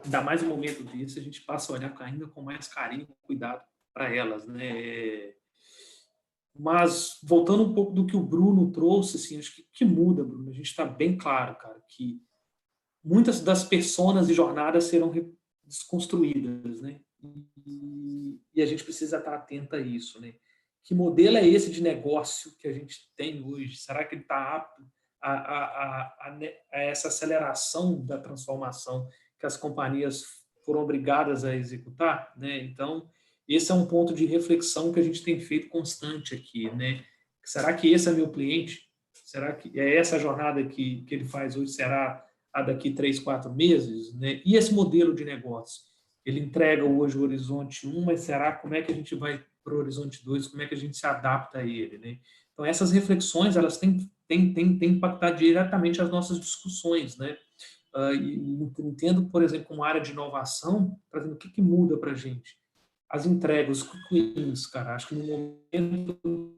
ainda mais um momento desse, a gente passa a olhar ainda com mais carinho e cuidado para elas, né? Mas, voltando um pouco do que o Bruno trouxe, assim, acho que muda, Bruno. A gente está bem claro, cara, que muitas das personas e jornadas serão desconstruídas, né? E a gente precisa estar atento a isso, né? Que modelo é esse de negócio que a gente tem hoje? Será que ele está apto a essa aceleração da transformação que as companhias foram obrigadas a executar, né? Então, esse é um ponto de reflexão que a gente tem feito constante aqui, né? Será que esse é meu cliente? Será que é essa jornada que ele faz hoje? Será a daqui 3, 4 meses? Né? E esse modelo de negócio? Ele entrega hoje o horizonte 1, mas será como é que a gente vai para o horizonte 2? Como é que a gente se adapta a ele? Né? Então, essas reflexões elas têm impactado diretamente as nossas discussões, né? E entendo, por exemplo, como área de inovação, trazendo o que muda para a gente. As entregas, os quick wins, cara. Acho que no momento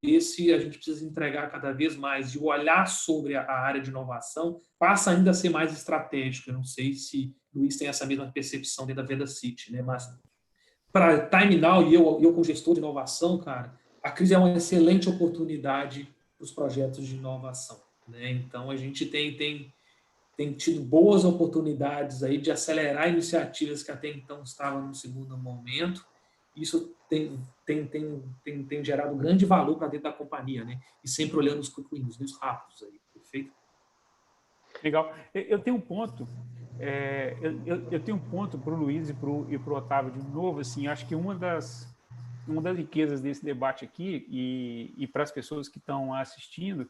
esse a gente precisa entregar cada vez mais. E o olhar sobre a área de inovação passa ainda a ser mais estratégico. Eu não sei se o Luiz tem essa mesma percepção dentro da Venda City, né? Mas para Time Now e eu como gestor de inovação, cara, a crise é uma excelente oportunidade para os projetos de inovação, né? Então, a gente tem tido boas oportunidades aí de acelerar iniciativas que até então estavam no segundo momento. Isso tem gerado grande valor para dentro da companhia, né? E sempre olhando os quick wins, os rápidos aí, perfeito?
Legal. Eu tenho um ponto, eu tenho um ponto para o Luiz e para o Otávio de novo, assim, acho que uma das riquezas desse debate aqui e para as pessoas que estão assistindo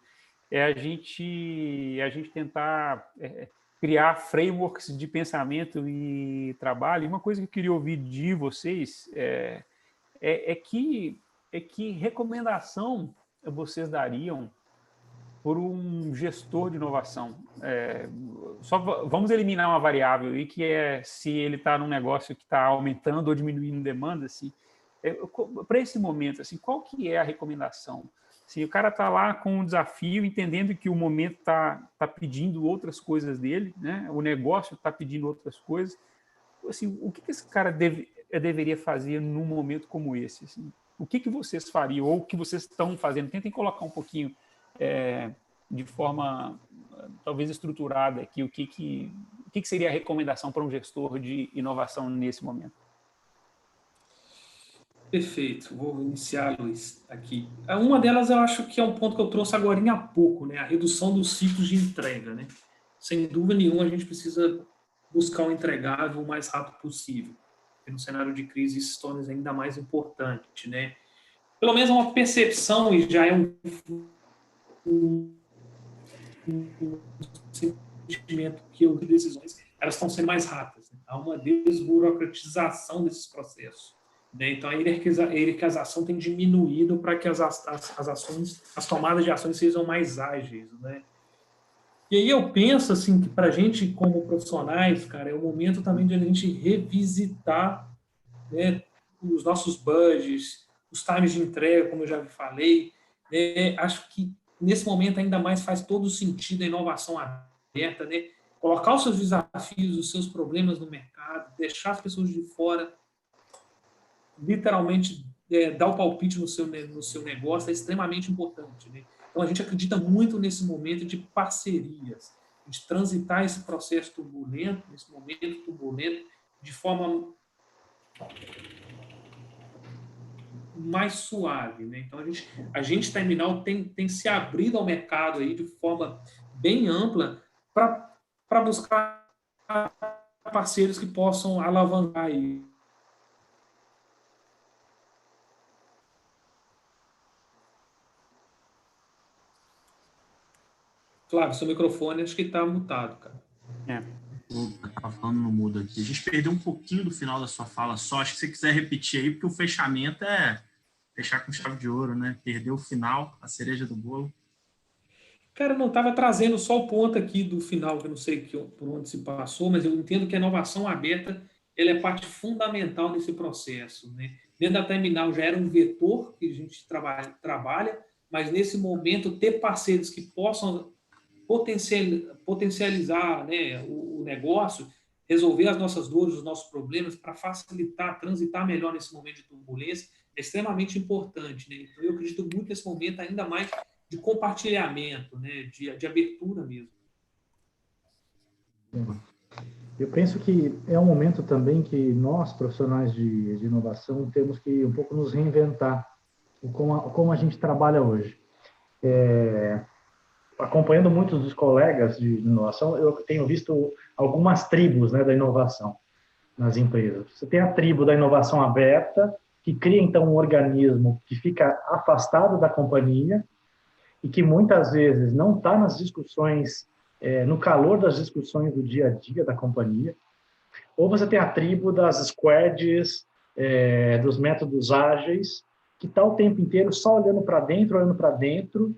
é a gente tentar criar frameworks de pensamento e trabalho. E uma coisa que eu queria ouvir de vocês é que recomendação vocês dariam por um gestor de inovação? Só vamos eliminar uma variável aí, que é se ele está num negócio que está aumentando ou diminuindo demanda, assim, para esse momento, assim, qual que é a recomendação? Assim, o cara está lá com um desafio, entendendo que o momento está pedindo outras coisas dele, né? O negócio está pedindo outras coisas. Assim, o que esse cara deveria fazer num momento como esse? Assim? O que vocês fariam ou o que vocês estão fazendo? Tentem colocar um pouquinho de forma talvez estruturada aqui o que seria a recomendação para um gestor de inovação nesse momento.
Perfeito, vou iniciar, Luiz, aqui. Uma delas eu acho que é um ponto que eu trouxe agora há pouco, né? A redução dos ciclos de entrega, né? Sem dúvida nenhuma, a gente precisa buscar o entregável o mais rápido possível. Porque no cenário de crise isso se torna ainda mais importante, né? Pelo menos uma percepção, e já é um sentimento que as decisões elas estão sendo mais rápidas. Né? Há uma desburocratização desses processos. Né? Então, a hierarquização tem diminuído para que as ações, as tomadas de ações sejam mais ágeis. Né? E aí eu penso assim, que para a gente, como profissionais, cara, é o momento também de a gente revisitar, né, os nossos budgets, os times de entrega, como eu já falei. Né? Acho que nesse momento ainda mais faz todo sentido a inovação aberta, né? colocar os seus desafios, os seus problemas no mercado, deixar as pessoas de fora, literalmente dar o palpite no seu negócio é extremamente importante, né? Então, a gente acredita muito nesse momento de parcerias, de transitar esse processo turbulento, nesse momento turbulento, de forma mais suave, né? Então, a gente terminal tem se abrido ao mercado aí de forma bem ampla para buscar parceiros que possam alavancar aí. Flávio, seu microfone acho que está mutado, cara.
Estava falando no mudo aqui. A gente perdeu um pouquinho do final da sua fala só. Acho que se você quiser repetir aí, porque o fechamento é fechar com chave de ouro, né? Perdeu o final, a cereja do bolo.
Cara, não estava trazendo só o ponto aqui do final, que eu não sei por onde se passou, mas eu entendo que a inovação aberta ela é parte fundamental nesse processo, né? Dentro da Terminal já era um vetor que a gente trabalha, mas nesse momento ter parceiros que possam potencializar, né, o negócio, resolver as nossas dores, os nossos problemas, para facilitar, transitar melhor nesse momento de turbulência, é extremamente importante, né? Então, eu acredito muito nesse momento, ainda mais de compartilhamento, né, de abertura mesmo.
Eu penso que é um momento também que nós, profissionais de inovação, temos que um pouco nos reinventar como a gente trabalha hoje. Acompanhando muitos dos colegas de inovação, eu tenho visto algumas tribos, né, da inovação nas empresas. Você tem a tribo da inovação aberta, que cria, então, um organismo que fica afastado da companhia e que muitas vezes não está nas discussões, no calor das discussões do dia a dia da companhia. Ou você tem a tribo das squads, dos métodos ágeis, que está o tempo inteiro só olhando para dentro,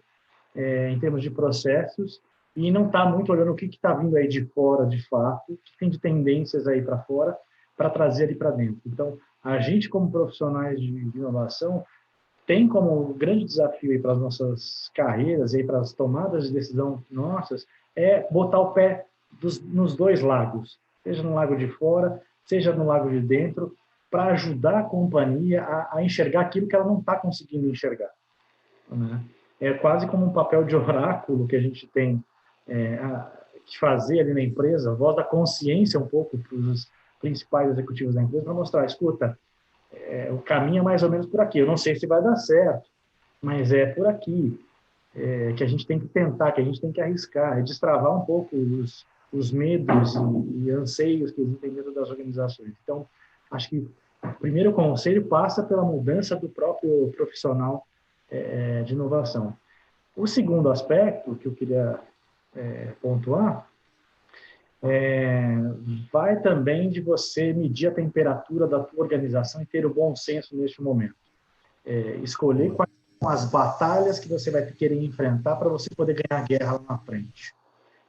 em termos de processos, e não está muito olhando o que está vindo aí de fora, de fato, o que tem de tendências aí para fora, para trazer ali para dentro. Então, a gente, como profissionais de inovação, tem como grande desafio aí para as nossas carreiras, aí para as tomadas de decisão nossas, botar o pé nos dois lagos, seja no lago de fora, seja no lago de dentro, para ajudar a companhia a enxergar aquilo que ela não está conseguindo enxergar, né? É quase como um papel de oráculo que a gente tem que fazer ali na empresa, voz da consciência um pouco para os principais executivos da empresa, para mostrar, escuta, o caminho é mais ou menos por aqui. Eu não sei se vai dar certo, mas é por aqui que a gente tem que tentar, que a gente tem que arriscar, destravar um pouco os medos e anseios que existem dentro das organizações. Então, acho que o primeiro conselho passa pela mudança do próprio profissional de inovação. O segundo aspecto que eu queria pontuar vai também de você medir a temperatura da tua organização e ter o bom senso neste momento. Escolher quais são as batalhas que você vai querer enfrentar para você poder ganhar a guerra lá na frente.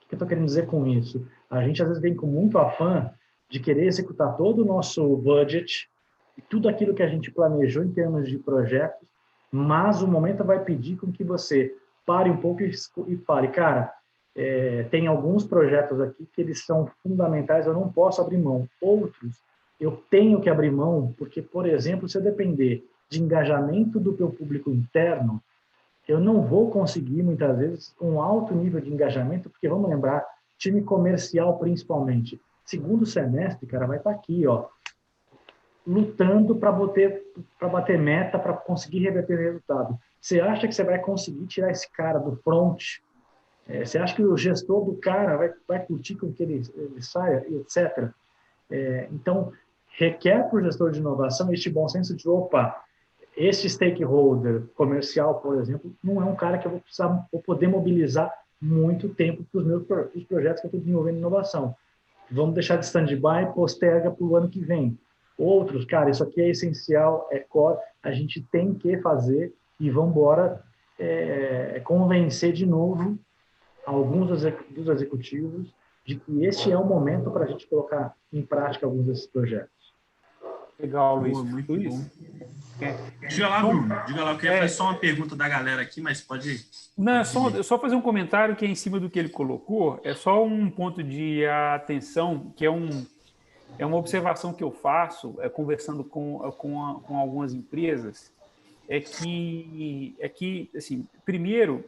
O que eu estou querendo dizer com isso? A gente, às vezes, vem com muito afã de querer executar todo o nosso budget e tudo aquilo que a gente planejou em termos de projetos, mas o momento vai pedir com que você pare um pouco e fale, cara, tem alguns projetos aqui que eles são fundamentais, eu não posso abrir mão. Outros, eu tenho que abrir mão, porque, por exemplo, se eu depender de engajamento do meu público interno, eu não vou conseguir, muitas vezes, um alto nível de engajamento, porque, vamos lembrar, time comercial, principalmente, segundo semestre, cara, vai estar aqui, ó, lutando para bater meta, para conseguir reverter resultado. Você acha que você vai conseguir tirar esse cara do front? Você acha que o gestor do cara vai curtir com que ele saia, etc.? Então, requer para o gestor de inovação este bom senso de, opa, este stakeholder comercial, por exemplo, não é um cara que eu vou poder mobilizar muito tempo para os projetos que eu estou desenvolvendo em inovação. Vamos deixar de stand-by e posterga para o ano que vem. Outros, cara, isso aqui é essencial, é core, a gente tem que fazer e vamos embora convencer de novo alguns dos executivos de que este é o momento para a gente colocar em prática alguns desses projetos.
Legal, Luiz.
Boa, muito
Luiz?
bom. Diga lá, Bruno. Diga lá, eu queria fazer só uma pergunta da galera aqui, mas pode ir.
Não, só fazer um comentário que é em cima do que ele colocou, é só um ponto de atenção, que é uma observação que eu faço, conversando com algumas empresas, é que assim, primeiro,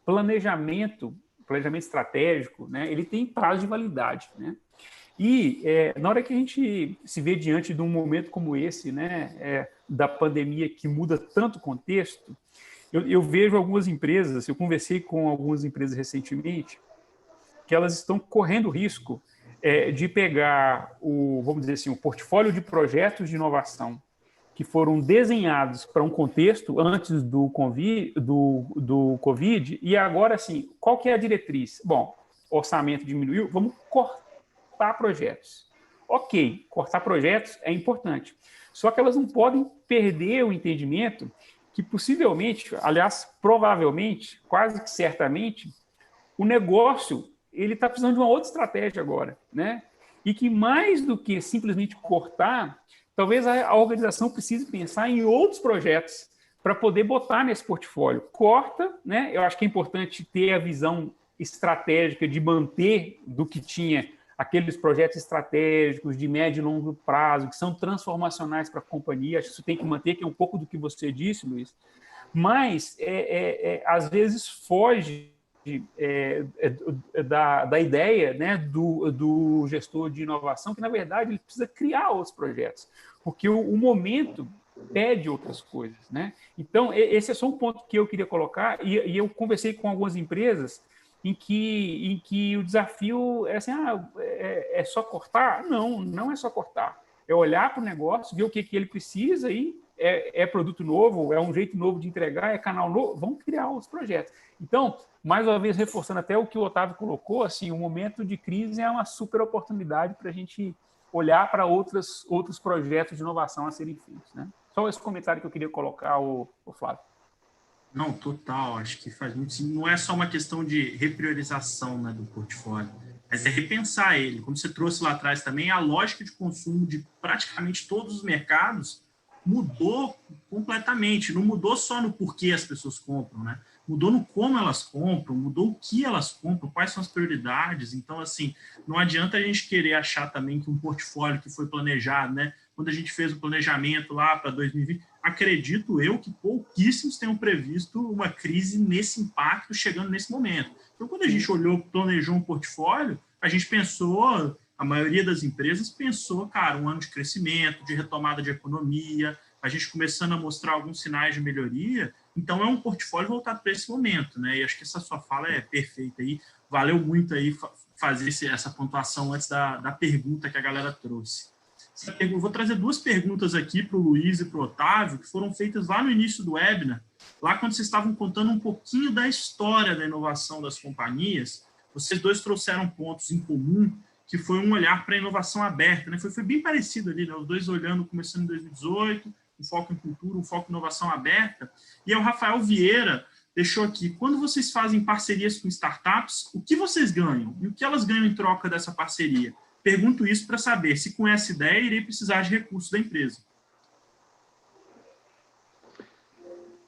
planejamento estratégico, né, ele tem prazo de validade, né? E na hora que a gente se vê diante de um momento como esse, né, da pandemia que muda tanto o contexto, eu vejo algumas empresas, eu conversei com algumas empresas recentemente, que elas estão correndo risco de pegar vamos dizer assim, o portfólio de projetos de inovação que foram desenhados para um contexto antes do Covid, e agora, assim, qual que é a diretriz? Bom, orçamento diminuiu, vamos cortar projetos. Ok, cortar projetos é importante, só que elas não podem perder o entendimento que possivelmente, aliás, provavelmente, quase que certamente, o negócio ele está precisando de uma outra estratégia agora, né? E que mais do que simplesmente cortar, talvez a organização precise pensar em outros projetos para poder botar nesse portfólio. Corta, né? Eu acho que é importante ter a visão estratégica de manter do que tinha aqueles projetos estratégicos de médio e longo prazo, que são transformacionais para a companhia. Acho que isso tem que manter, que é um pouco do que você disse, Luiz. Mas, às vezes, foge da ideia, né, do gestor de inovação, que, na verdade, ele precisa criar outros projetos, porque o momento pede outras coisas, né? Então, esse é só um ponto que eu queria colocar, e eu conversei com algumas empresas em que o desafio é assim, é só cortar? Não, não é só cortar. É olhar para o negócio, ver o que ele precisa e é produto novo, é um jeito novo de entregar, é canal novo, vamos criar outros projetos. Então, mais uma vez, reforçando até o que o Otávio colocou, assim, o momento de crise é uma super oportunidade para a gente olhar para outros projetos de inovação a serem feitos, né? Só esse comentário que eu queria colocar, o Flávio.
Não, total, acho que faz muito sentido. Não é só uma questão de repriorização, né, do portfólio, mas é repensar ele. Como você trouxe lá atrás também, a lógica de consumo de praticamente todos os mercados mudou completamente. Não mudou só no porquê as pessoas compram, né? Mudou no como elas compram, mudou o que elas compram, quais são as prioridades. Então, assim, não adianta a gente querer achar também que um portfólio que foi planejado, né? Quando a gente fez o planejamento lá para 2020, acredito eu que pouquíssimos tenham previsto uma crise nesse impacto chegando nesse momento. Então, quando a gente planejou um portfólio, a gente pensou, a maioria das empresas pensou, cara, um ano de crescimento, de retomada de economia, a gente começando a mostrar alguns sinais de melhoria. Então, é um portfólio voltado para esse momento, né? E acho que essa sua fala é perfeita aí. Valeu muito aí fazer essa pontuação antes da pergunta que a galera trouxe. Vou trazer duas perguntas aqui para o Luiz e para o Otávio, que foram feitas lá no início do webinar, lá quando vocês estavam contando um pouquinho da história da inovação das companhias. Vocês dois trouxeram pontos em comum, que foi um olhar para a inovação aberta, né? Foi bem parecido ali, né? Os dois olhando, começando em 2018, um foco em cultura, um foco em inovação aberta. E aí o Rafael Vieira deixou aqui, quando vocês fazem parcerias com startups, o que vocês ganham? E o que elas ganham em troca dessa parceria? Pergunto isso para saber se com essa ideia irei precisar de recursos da empresa.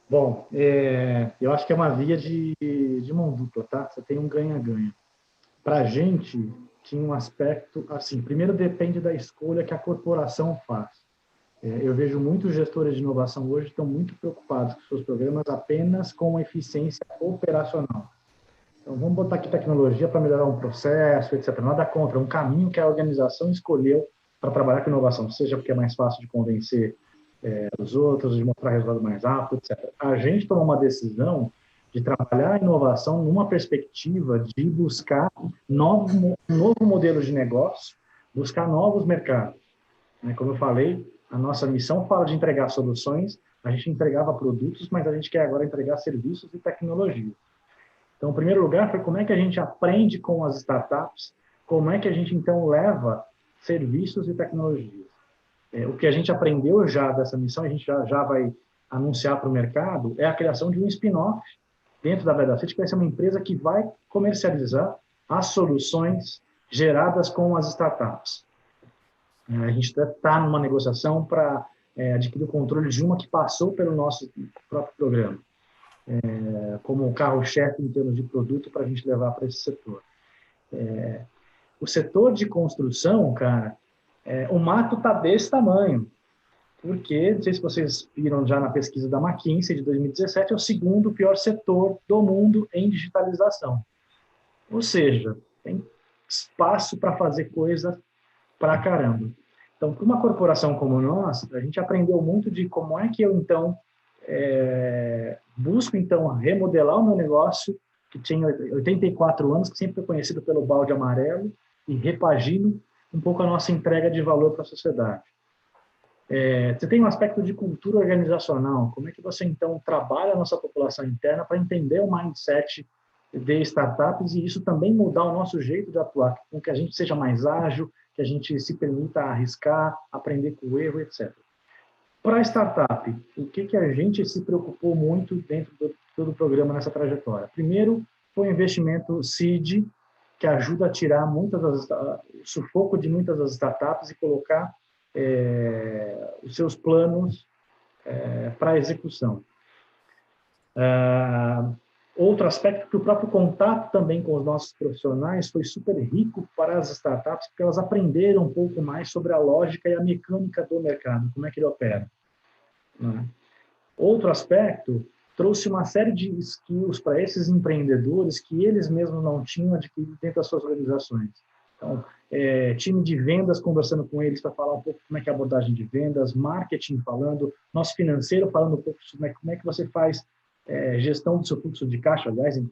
Bom, eu acho que é uma via de mão dupla, tá? Você tem um ganha-ganha. Para a gente, tinha um aspecto, assim, primeiro depende da escolha que a corporação faz. Eu vejo muitos gestores de inovação hoje que estão muito preocupados com seus programas apenas com eficiência operacional. Então, vamos botar aqui tecnologia para melhorar um processo, etc. Nada contra, um caminho que a organização escolheu para trabalhar com inovação, seja porque é mais fácil de convencer os outros, de mostrar resultado mais rápido, etc. A gente tomou uma decisão de trabalhar a inovação numa perspectiva de buscar um novo modelo de negócio, buscar novos mercados. Como eu falei, a nossa missão fala de entregar soluções, a gente entregava produtos, mas a gente quer agora entregar serviços e tecnologia. Então, em primeiro lugar, foi como é que a gente aprende com as startups, como é que a gente, então, leva serviços e tecnologias. O que a gente aprendeu já dessa missão, a gente já vai anunciar para o mercado, é a criação de um spin-off dentro da Vedacity, que vai ser uma empresa que vai comercializar as soluções geradas com as startups. A gente está numa negociação para adquirir o controle de uma que passou pelo nosso próprio programa, como carro-chefe em termos de produto para a gente levar para esse setor. O setor de construção, cara, o mato está desse tamanho, porque, não sei se vocês viram já na pesquisa da McKinsey de 2017, é o segundo pior setor do mundo em digitalização. Ou seja, tem espaço para fazer coisa pra caramba. Então, para uma corporação como a nossa, a gente aprendeu muito de como é que eu, então, busco, então, remodelar o meu negócio, que tinha 84 anos, que sempre foi conhecido pelo balde amarelo, e repagino um pouco a nossa entrega de valor para a sociedade. Você tem um aspecto de cultura organizacional. Como é que você, então, trabalha a nossa população interna para entender o mindset de startups e isso também mudar o nosso jeito de atuar, com que a gente seja mais ágil, que a gente se permita arriscar, aprender com o erro, etc. Para a startup, o que a gente se preocupou muito dentro do todo o programa nessa trajetória? Primeiro, foi o investimento seed, que ajuda a tirar o sufoco de muitas das startups e colocar os seus planos para execução. Outro aspecto que o próprio contato também com os nossos profissionais foi super rico para as startups, porque elas aprenderam um pouco mais sobre a lógica e a mecânica do mercado, como é que ele opera. Outro aspecto, trouxe uma série de skills para esses empreendedores que eles mesmos não tinham adquirido dentro das suas organizações. Então, time de vendas conversando com eles para falar um pouco como é que é a abordagem de vendas, marketing falando, nosso financeiro falando um pouco sobre como é que você faz gestão do seu fluxo de caixa. Aliás, em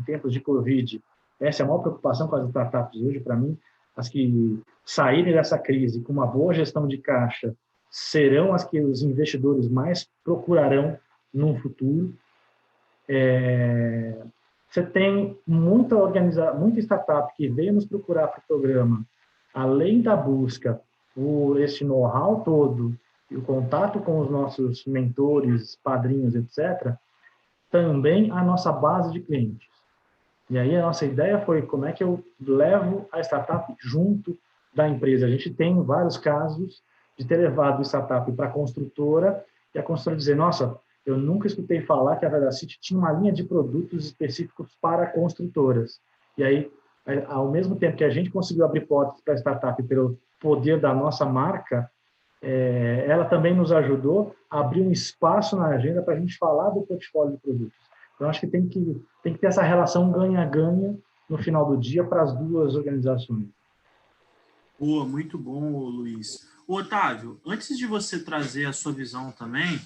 tempos de Covid, essa é a maior preocupação com as startups hoje, para mim. As que saírem dessa crise com uma boa gestão de caixa serão as que os investidores mais procurarão no futuro. Você tem muita startup que veio nos procurar para o programa, além da busca por esse know-how todo e o contato com os nossos mentores, padrinhos, etc., também a nossa base de clientes. E aí a nossa ideia foi como é que eu levo a startup junto da empresa. A gente tem vários casos de ter levado a startup para a construtora e a construtora dizer, nossa, eu nunca escutei falar que a Vedacity tinha uma linha de produtos específicos para construtoras. E aí, ao mesmo tempo que a gente conseguiu abrir portas para a startup pelo poder da nossa marca, ela também nos ajudou a abrir um espaço na agenda para a gente falar do portfólio de produtos. Então, acho que tem que ter essa relação ganha-ganha no final do dia para as duas organizações.
Boa, muito bom, Luiz. Otávio, antes de você trazer a sua visão também,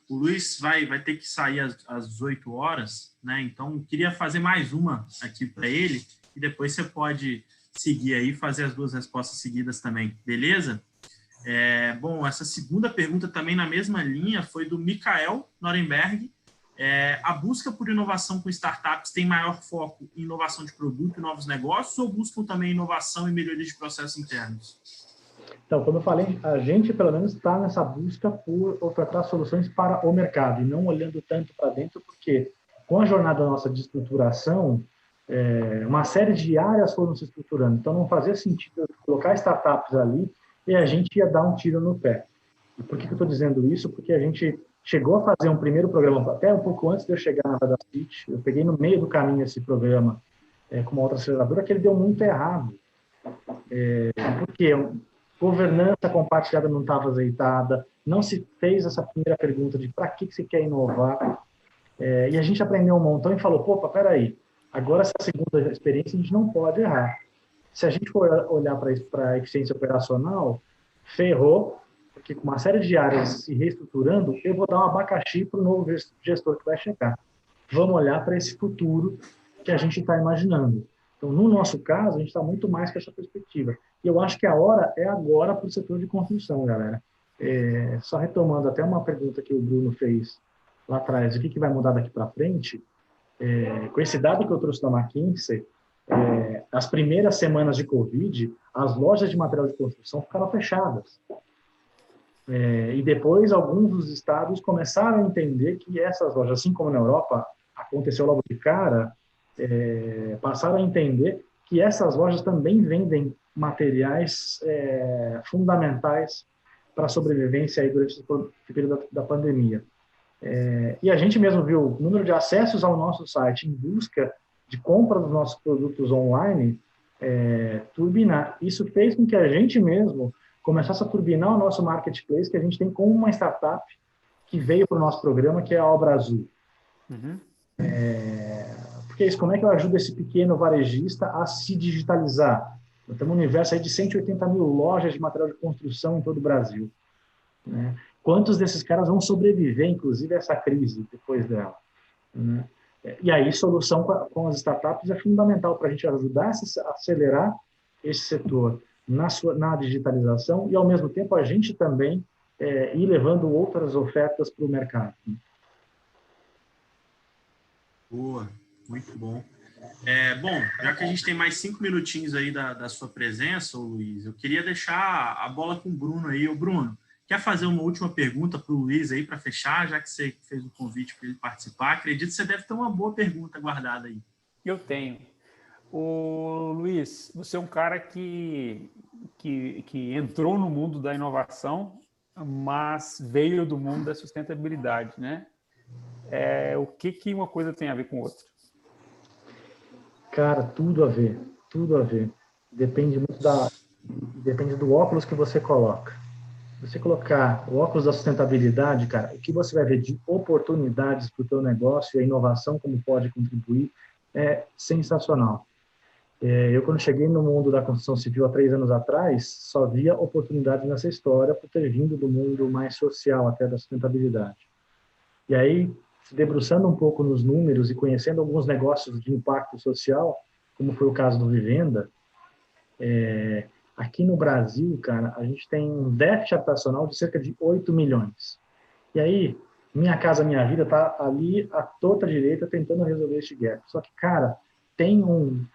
o Luiz vai ter que sair às 18 horas, né? Então, queria fazer mais uma aqui para ele e depois você pode seguir aí e fazer as duas respostas seguidas também, beleza? Bom, essa segunda pergunta também na mesma linha foi do Mikael Norenberg. A busca por inovação com startups tem maior foco em inovação de produto e novos negócios ou buscam também inovação e melhoria de processos internos?
Então, como eu falei, a gente, pelo menos, está nessa busca por ofertar soluções para o mercado e não olhando tanto para dentro, porque com a jornada nossa de estruturação, uma série de áreas foram se estruturando. Então, não fazia sentido colocar startups ali e a gente ia dar um tiro no pé. E por que eu estou dizendo isso? Porque a gente chegou a fazer um primeiro programa, até um pouco antes de eu chegar na Vedacity, eu peguei no meio do caminho esse programa com uma outra aceleradora, que ele deu muito errado. Porque governança compartilhada não estava azeitada, não se fez essa primeira pergunta de para que você quer inovar, e a gente aprendeu um montão e falou, pô, peraí, agora essa segunda experiência a gente não pode errar. Se a gente for olhar para a eficiência operacional, ferrou, porque com uma série de áreas se reestruturando, eu vou dar um abacaxi para o novo gestor que vai chegar. Vamos olhar para esse futuro que a gente está imaginando. Então, no nosso caso, a gente está muito mais com essa perspectiva. E eu acho que a hora é agora para o setor de construção, galera. Só retomando até uma pergunta que o Bruno fez lá atrás, o que vai mudar daqui para frente, com esse dado que eu trouxe da McKinsey, as primeiras semanas de Covid, as lojas de material de construção ficaram fechadas. E depois, alguns dos estados começaram a entender que essas lojas, assim como na Europa, aconteceu logo de cara, passaram a entender que essas lojas também vendem materiais fundamentais para a sobrevivência aí durante o período da pandemia. E a gente mesmo viu o número de acessos ao nosso site em busca de compra dos nossos produtos online turbinar. Isso fez com que a gente mesmo começasse a turbinar o nosso marketplace, que a gente tem como uma startup que veio para o nosso programa, que é a Obra Azul.
Uhum.
Porque isso, como é que eu ajudo esse pequeno varejista a se digitalizar? Nós temos um universo aí de 180 mil lojas de material de construção em todo o Brasil, né? Quantos desses caras vão sobreviver, inclusive, a essa crise depois dela, né? E aí, solução com as startups é fundamental para a gente ajudar a acelerar esse setor na digitalização e, ao mesmo tempo, a gente também ir levando outras ofertas para o mercado.
Boa, muito bom. Bom, já que a gente tem mais 5 minutinhos aí da sua presença, Luiz, eu queria deixar a bola com o Bruno aí. Ô, Bruno, quer fazer uma última pergunta para o Luiz aí para fechar, já que você fez o convite para ele participar? Acredito que você deve ter uma boa pergunta guardada aí.
Eu tenho. O Luiz, você é um cara que entrou no mundo da inovação, mas veio do mundo da sustentabilidade, né? O que uma coisa tem a ver com outra?
Cara, tudo a ver, tudo a ver. Depende muito depende do óculos que você coloca. Se você colocar o óculos da sustentabilidade, cara, o que você vai ver de oportunidades para o teu negócio e a inovação como pode contribuir é sensacional. Eu, quando cheguei no mundo da construção civil há 3 anos atrás, só via oportunidades nessa história por ter vindo do mundo mais social até da sustentabilidade. E aí, se debruçando um pouco nos números e conhecendo alguns negócios de impacto social, como foi o caso do Vivenda, aqui no Brasil, cara, a gente tem um déficit habitacional de cerca de 8 milhões. E aí, Minha Casa Minha Vida está ali à torta direita tentando resolver este gap. Só que, cara, tem um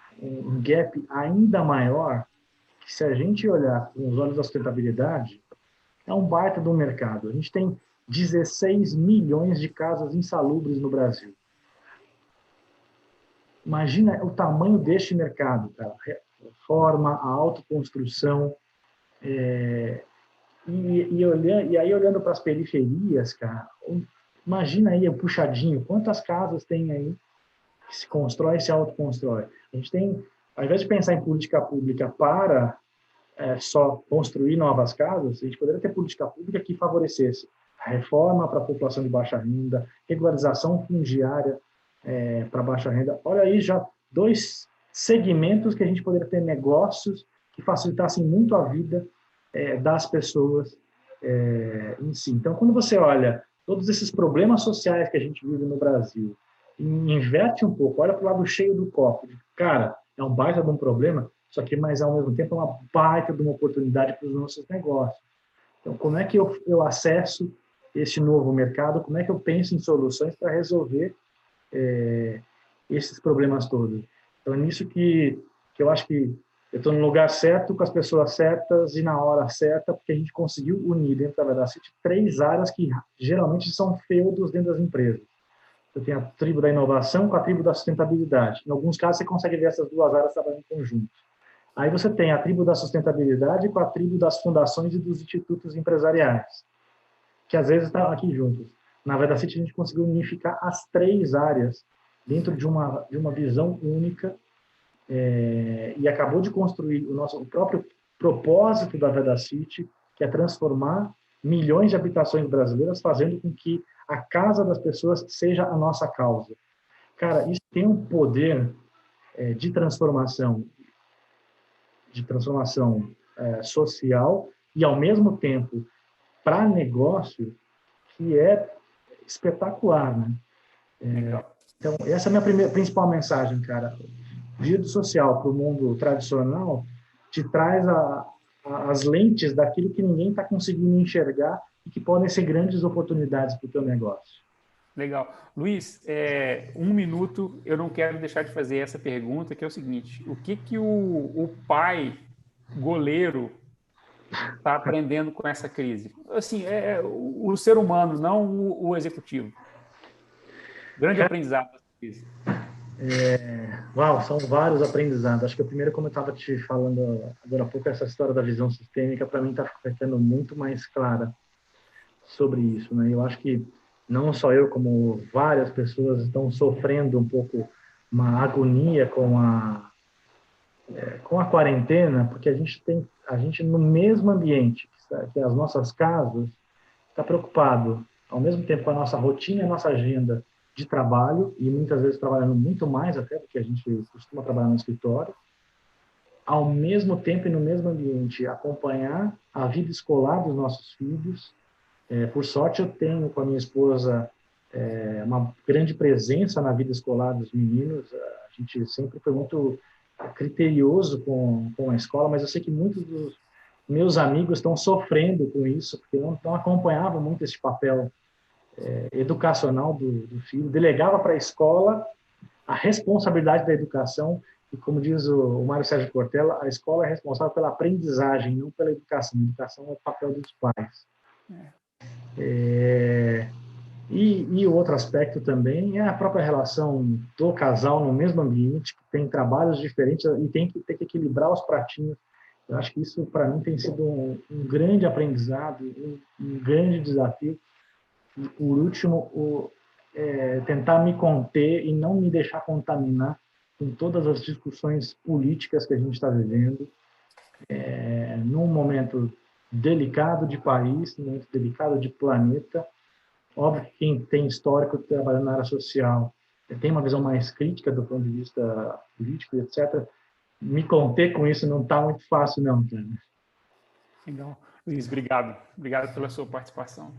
gap ainda maior que, se a gente olhar com os olhos da sustentabilidade, é um baita do mercado. A gente tem 16 milhões de casas insalubres no Brasil. Imagina o tamanho deste mercado, cara. Reforma, a autoconstrução. E aí, olhando para as periferias, cara, imagina aí o puxadinho. Quantas casas tem aí que se constrói e se autoconstrói? A gente tem, ao invés de pensar em política pública para só construir novas casas, a gente poderia ter política pública que favorecesse a reforma para a população de baixa renda, regularização fundiária para baixa renda. Olha aí, já 2 segmentos que a gente poderia ter negócios que facilitassem muito a vida das pessoas em si. Então, quando você olha todos esses problemas sociais que a gente vive no Brasil, e inverte um pouco, olha para o lado cheio do copo, cara, é um baita de um problema, só que, mas ao mesmo tempo, é uma baita de uma oportunidade para os nossos negócios. Então, como é que eu acesso esse novo mercado? Como é que eu penso em soluções para resolver esses problemas todos? Então, é nisso que eu acho que eu estou no lugar certo, com as pessoas certas e na hora certa, porque a gente conseguiu unir dentro da Vedacity 3 áreas que geralmente são feudos dentro das empresas. Você tem a tribo da inovação com a tribo da sustentabilidade. Em alguns casos, você consegue ver essas 2 áreas trabalhando em conjunto. Aí você tem a tribo da sustentabilidade com a tribo das fundações e dos institutos empresariais, que às vezes estão aqui juntos. Na Vedacity, a gente conseguiu unificar as 3 áreas dentro de uma visão única e acabou de construir o próprio propósito da Vedacity, que é transformar milhões de habitações brasileiras, fazendo com que a casa das pessoas seja a nossa causa. Cara, isso tem um poder de transformação social e, ao mesmo tempo, para negócio, que é espetacular, né? Então, essa é a minha principal mensagem, cara. Vida social para o mundo tradicional te traz as lentes daquilo que ninguém está conseguindo enxergar e que podem ser grandes oportunidades para o teu negócio.
Legal. Luiz, 1 minuto, eu não quero deixar de fazer essa pergunta, que é o seguinte: o que o pai goleiro está aprendendo com essa crise? Assim, o ser humano, não o executivo. Grande aprendizado dessa crise.
Uau, são vários aprendizados. Acho que o primeiro, como eu estava te falando agora há pouco, essa história da visão sistêmica, para mim, está ficando muito mais clara sobre isso, né? Eu acho que não só eu, como várias pessoas estão sofrendo um pouco uma agonia com a quarentena, porque a gente no mesmo ambiente que as nossas casas, está preocupado ao mesmo tempo com a nossa rotina e a nossa agenda de trabalho, e muitas vezes trabalhando muito mais até, porque a gente costuma trabalhar no escritório, ao mesmo tempo e no mesmo ambiente, acompanhar a vida escolar dos nossos filhos. Por sorte, eu tenho com a minha esposa uma grande presença na vida escolar dos meninos. A gente sempre foi muito criterioso com a escola, mas eu sei que muitos dos meus amigos estão sofrendo com isso, porque não acompanhavam muito esse papel educacional do filho, delegava para a escola a responsabilidade da educação, e como diz o Mário Sérgio Cortella, a escola é responsável pela aprendizagem, não pela educação. A educação é o papel dos pais. E o outro aspecto também é a própria relação do casal no mesmo ambiente, que tem trabalhos diferentes e tem que equilibrar os pratinhos. Eu acho que isso, para mim, tem sido um grande aprendizado, um grande desafio. E, por último, tentar me conter e não me deixar contaminar com todas as discussões políticas que a gente está vivendo, num momento delicado de país, num momento delicado de planeta. Óbvio que quem tem histórico trabalhando na área social tem uma visão mais crítica do ponto de vista político, etc. Me conter com isso não está muito fácil, não, cara.
Legal. Luiz, obrigado. Obrigado pela sua participação.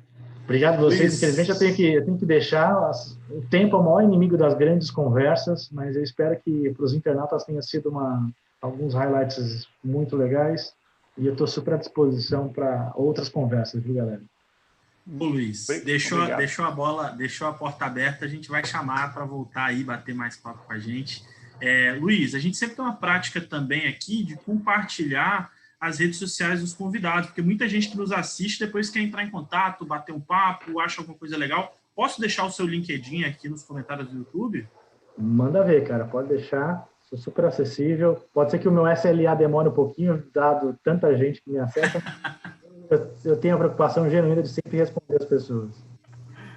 Obrigado a vocês. Infelizmente, eu tenho que deixar. O tempo é o maior inimigo das grandes conversas, mas eu espero que para os internautas tenha sido alguns highlights muito legais, e eu estou super à disposição para outras conversas, viu, galera?
Ô, Luiz, deixou a porta aberta, a gente vai chamar para voltar aí, bater mais papo com a gente. Luiz, a gente sempre tem uma prática também aqui de compartilhar as redes sociais dos convidados, porque muita gente que nos assiste depois quer entrar em contato, bater um papo, acha alguma coisa legal. Posso deixar o seu LinkedIn aqui nos comentários do YouTube?
Manda ver, cara, pode deixar, sou super acessível. Pode ser que o meu SLA demore um pouquinho, dado tanta gente que me acessa. Eu tenho a preocupação genuína de sempre responder as pessoas.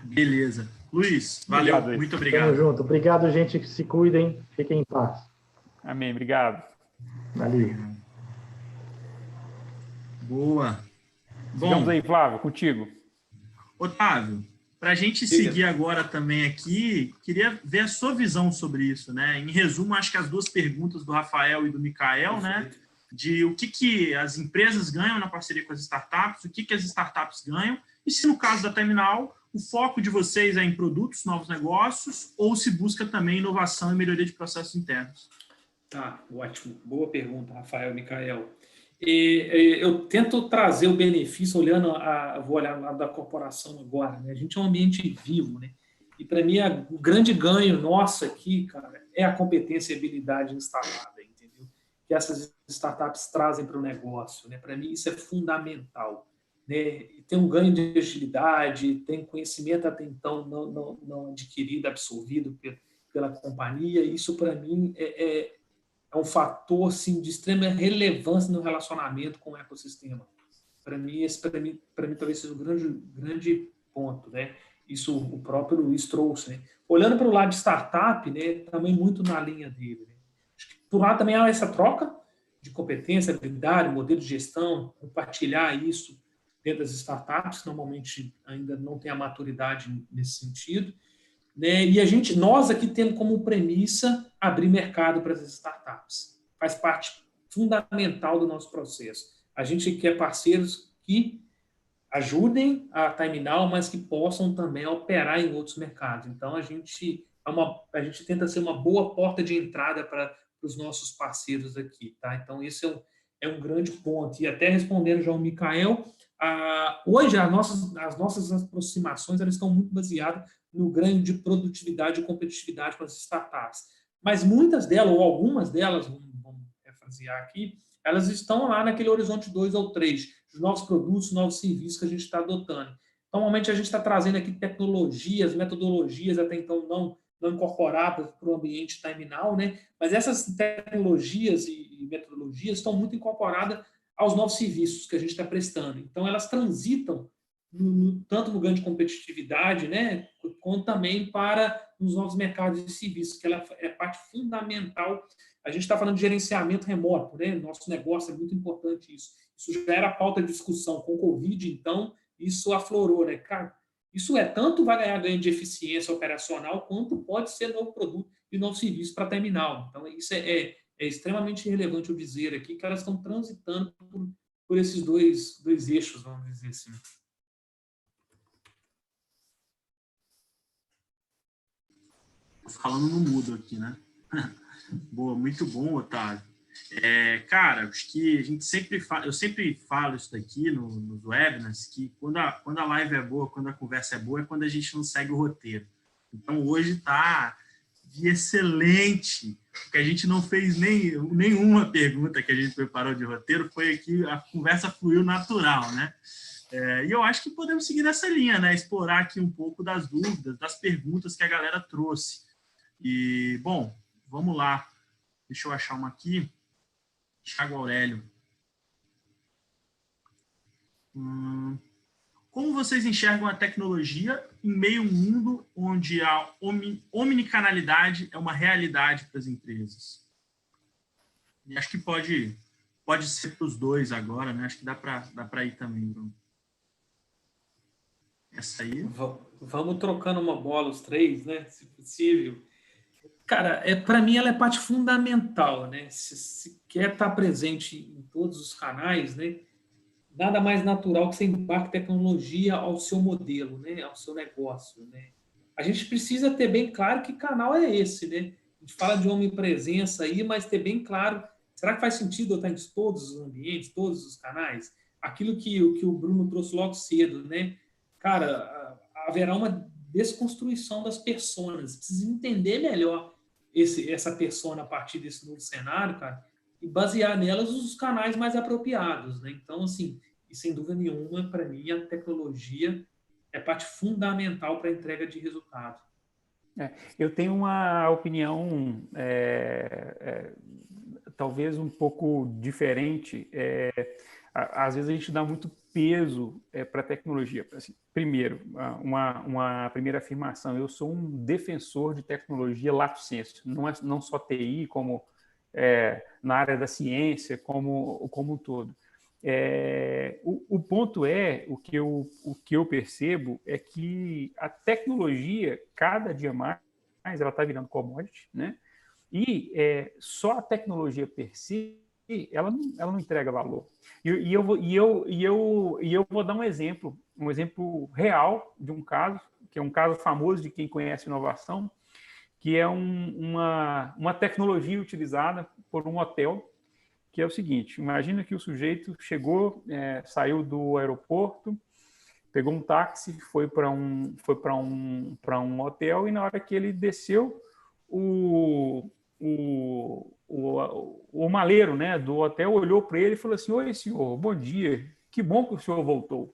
Beleza. Luiz, valeu, obrigado, muito obrigado.
Tamo junto. Obrigado, gente, que se cuidem, fiquem em paz.
Amém, obrigado.
Valeu.
Boa. Bom,
vamos aí, Flávio, contigo.
Otávio, para a gente seguir agora também aqui, queria ver a sua visão sobre isso, né? Em resumo, acho que as duas perguntas do Rafael e do Micael, né? De o que as empresas ganham na parceria com as startups, o que as startups ganham, e se no caso da Terminal, o foco de vocês é em produtos, novos negócios, ou se busca também inovação e melhoria de processos internos?
Tá, ótimo. Boa pergunta, Rafael e Micael. Eu tento trazer o benefício, vou olhar lá da corporação agora, né? A gente é um ambiente vivo, né? E para mim, o grande ganho nosso aqui, cara, é a competência e habilidade instalada, entendeu? Que essas startups trazem para o negócio, né? Para mim, isso é fundamental, né? Tem um ganho de agilidade, tem conhecimento até então não adquirido, absorvido pela companhia. Isso, para mim, é um fator assim, de extrema relevância no relacionamento com o ecossistema. Para mim, talvez seja um grande ponto, né? Isso o próprio Luiz trouxe, né? Olhando para o lado de startup, né, também muito na linha dele, né? Acho que por lá também há essa troca de competência, habilidade, modelo de gestão, compartilhar isso dentro das startups, que normalmente ainda não tem a maturidade nesse sentido, né? E nós aqui temos como premissa abrir mercado para as startups. Faz parte fundamental do nosso processo. A gente quer parceiros que ajudem a Terminal, mas que possam também operar em outros mercados. Então, a gente tenta ser uma boa porta de entrada para os nossos parceiros aqui. Tá? Então, esse é um grande ponto. E até respondendo já ao Micael, hoje as nossas aproximações elas estão muito baseadas no ganho de produtividade e competitividade para as startups. Mas muitas delas, ou algumas delas, vamos refrasear aqui, elas estão lá naquele horizonte 2 ou 3, dos novos produtos, novos serviços que a gente está adotando. Normalmente, a gente está trazendo aqui tecnologias, metodologias até então não incorporadas para o ambiente terminal, né? Mas essas tecnologias e metodologias estão muito incorporadas aos novos serviços que a gente está prestando. Então, elas transitam tanto no ganho de competitividade, né, quanto também para os novos mercados de serviços, que ela é parte fundamental. A gente está falando de gerenciamento remoto, né? Nosso negócio é muito importante isso. Isso já era pauta de discussão com o Covid, então isso aflorou, né? Cara, isso tanto vai ganhar ganho de eficiência operacional, quanto pode ser novo produto e novo serviço para terminal. Então, isso é extremamente relevante eu dizer aqui que elas estão transitando por esses dois eixos, vamos dizer assim.
Falando no mudo aqui, né? Boa, muito bom, Otávio. Cara, acho que a gente eu sempre falo isso daqui nos webinars, que quando a live é boa, quando a conversa é boa, é quando a gente não segue o roteiro. Então, hoje está de excelente, porque a gente não fez nenhuma pergunta que a gente preparou de roteiro, foi aqui, a conversa fluiu natural, né? E eu acho que podemos seguir nessa linha, né? Explorar aqui um pouco das dúvidas, das perguntas que a galera trouxe. E, bom, vamos lá. Deixa eu achar uma aqui. Thiago Aurélio. Como vocês enxergam a tecnologia em meio a um mundo onde a omnicanalidade é uma realidade para as empresas? E acho que pode ser para os dois agora, né? Acho que dá para ir também, Bruno. Essa aí.
Vamos trocando uma bola os três, né? Se possível. Cara, para mim ela é parte fundamental, né? Se quer estar presente em todos os canais, né? Nada mais natural que você embarque tecnologia ao seu modelo, né? Ao seu negócio, né? A gente precisa ter bem claro que canal é esse, né? A gente fala de omnipresença aí, mas ter bem claro, será que faz sentido eu estar em todos os ambientes, todos os canais? Aquilo que o Bruno trouxe logo cedo, né? Cara, haverá uma desconstrução das personas, precisa entender melhor essa persona a partir desse novo cenário, cara, e basear nelas os canais mais apropriados, né? Então, assim, e sem dúvida nenhuma, para mim, a tecnologia é parte fundamental para a entrega de resultado.
Eu tenho uma opinião talvez um pouco diferente. Às vezes a gente dá muito peso para a tecnologia. Assim, primeiro, uma primeira afirmação, eu sou um defensor de tecnologia lato sensu, não só TI, como na área da ciência, como um todo. O ponto o que eu percebo é que a tecnologia, cada dia mais, ela está virando commodity, né? E só a tecnologia per si, ela não entrega valor. E eu vou dar um exemplo real de um caso, que é um caso famoso de quem conhece inovação, que é uma tecnologia utilizada por um hotel, que é o seguinte: imagina que o sujeito chegou, saiu do aeroporto, pegou um táxi, foi para um hotel, e na hora que ele desceu, o maleiro, né, do hotel olhou para ele e falou assim: oi, senhor, bom dia, que bom que o senhor voltou.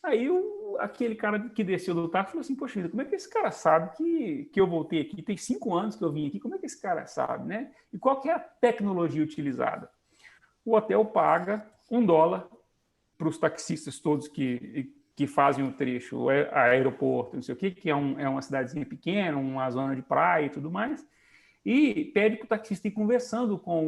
Aí aquele cara que desceu do táxi falou assim: poxa vida, como é que esse cara sabe que eu voltei aqui? Tem 5 anos que eu vim aqui, como é que esse cara sabe, né? E qual que é a tecnologia utilizada? O hotel paga $1 para os taxistas todos que fazem o trecho aeroporto, não sei o quê, que é uma cidadezinha pequena, uma zona de praia e tudo mais, e pede para o taxista ir conversando com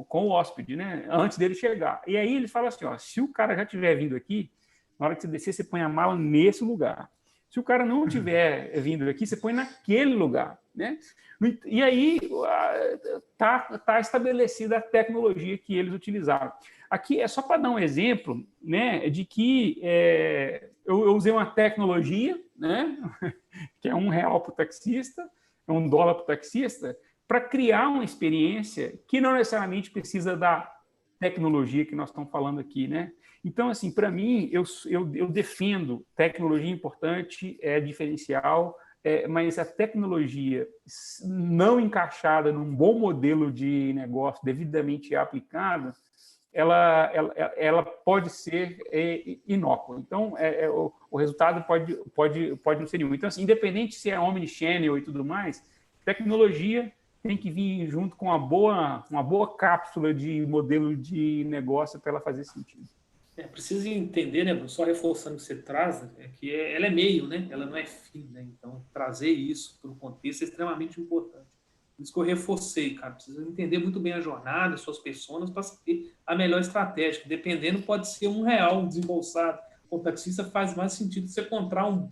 o hóspede, né, antes dele chegar. E aí ele fala assim: ó, se o cara já tiver vindo aqui, na hora que você descer, você põe a mala nesse lugar. Se o cara não tiver vindo aqui, você põe naquele lugar, né? E aí tá estabelecida a tecnologia que eles utilizaram. Aqui é só para dar um exemplo, né, de que eu usei uma tecnologia, né, que é R$1 para o taxista, é $1 para o taxista, para criar uma experiência que não necessariamente precisa da tecnologia que nós estamos falando aqui, né? Então, assim, para mim, eu defendo tecnologia importante, é diferencial, mas a tecnologia não encaixada num bom modelo de negócio devidamente aplicada, ela pode ser inócua. Então, o resultado pode não ser nenhum. Então, assim, independente se é omnichannel e tudo mais, tecnologia tem que vir junto com uma boa cápsula de modelo de negócio para ela fazer sentido.
Precisa entender, né, Bruno, só reforçando o que você traz, que ela é meio, né? Ela não é fim, né? Então, trazer isso para o contexto é extremamente importante. Por isso que eu reforcei, cara. Precisa entender muito bem a jornada, suas pessoas, para saber a melhor estratégia. Dependendo, pode ser R$ 1 desembolsado. O taxista faz mais sentido você comprar um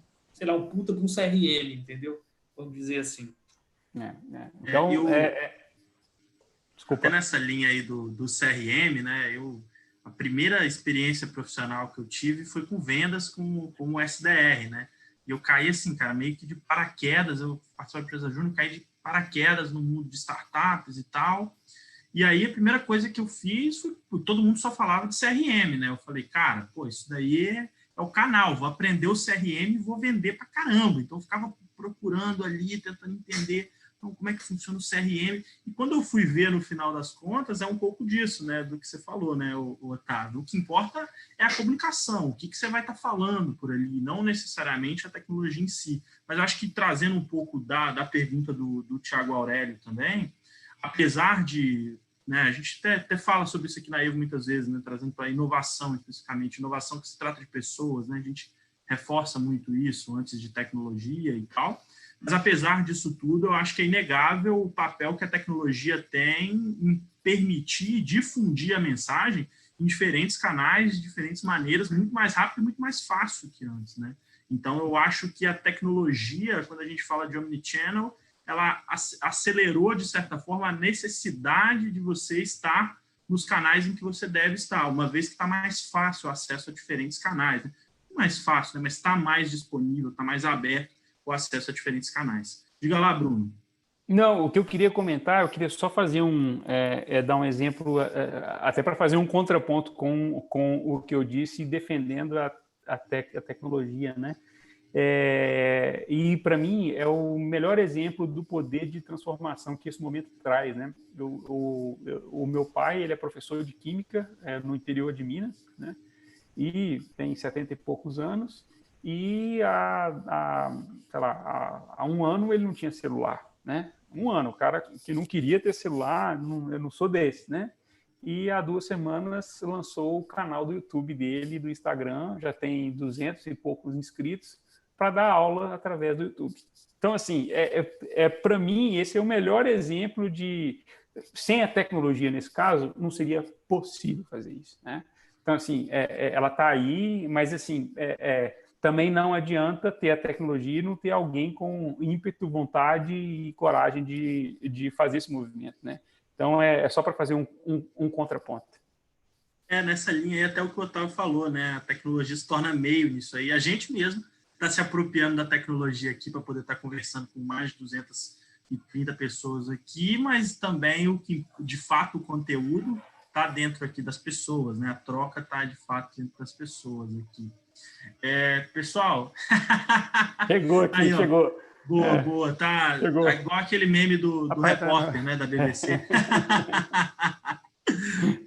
puta de um CRM, entendeu? Vamos dizer assim.
Então,
desculpa. Até nessa linha aí do CRM, né? A primeira experiência profissional que eu tive foi com vendas com o SDR, né? E eu caí assim, cara, meio que de paraquedas. Eu participei da empresa Júnior, caí de paraquedas no mundo de startups e tal. E aí a primeira coisa que eu fiz foi, todo mundo só falava de CRM, né? Eu falei, cara, isso daí é o canal, vou aprender o CRM e vou vender pra caramba. Então eu ficava procurando ali, tentando entender como é que funciona o CRM. E quando eu fui ver no final das contas, é um pouco disso, né, do que você falou, né, o Otávio. O que importa é a comunicação, o que você vai estar falando por ali, não necessariamente a tecnologia em si. Mas eu acho que trazendo um pouco da pergunta do Thiago Aurélio também, apesar de, né, a gente até fala sobre isso aqui na EVO muitas vezes, né, trazendo para a inovação especificamente, inovação que se trata de pessoas, né, a gente reforça muito isso antes de tecnologia e tal. Mas, apesar disso tudo, eu acho que é inegável o papel que a tecnologia tem em permitir difundir a mensagem em diferentes canais, de diferentes maneiras, muito mais rápido e muito mais fácil que antes, né? Então, eu acho que a tecnologia, quando a gente fala de omnichannel, ela acelerou, de certa forma, a necessidade de você estar nos canais em que você deve estar, uma vez que está mais fácil o acesso a diferentes canais, né? Não mais fácil, né? Mas está mais disponível, está mais aberto o acesso a diferentes canais. Diga lá, Bruno.
Não, o que eu queria comentar, eu queria só fazer dar um exemplo, até para fazer um contraponto com o que eu disse, defendendo a tecnologia, né? E, para mim, é o melhor exemplo do poder de transformação que esse momento traz, né? O meu pai, ele é professor de Química no interior de Minas, né? E tem 70 e poucos anos, e há 1 ano ele não tinha celular, né? 1 ano, o cara que não queria ter celular, eu não sou desse, né? E há 2 semanas lançou o canal do YouTube dele, do Instagram, já tem 200 e poucos inscritos, para dar aula através do YouTube. Então, assim, para mim, esse é o melhor exemplo de... Sem a tecnologia, nesse caso, não seria possível fazer isso, né? Então, assim, ela está aí, mas, assim, também não adianta ter a tecnologia e não ter alguém com ímpeto, vontade e coragem de fazer esse movimento, né? Então, é só para fazer um contraponto.
Nessa linha aí, até o que o Otávio falou, né? A tecnologia se torna meio nisso aí. A gente mesmo está se apropriando da tecnologia aqui para poder estar conversando com mais de 230 pessoas aqui, mas também o que, de fato, o conteúdo está dentro aqui das pessoas, né? A troca está, de fato, dentro das pessoas aqui. Pessoal...
Chegou aqui,
aí, ó,
chegou.
Boa. Tá igual aquele meme do repórter, né? Da BBC.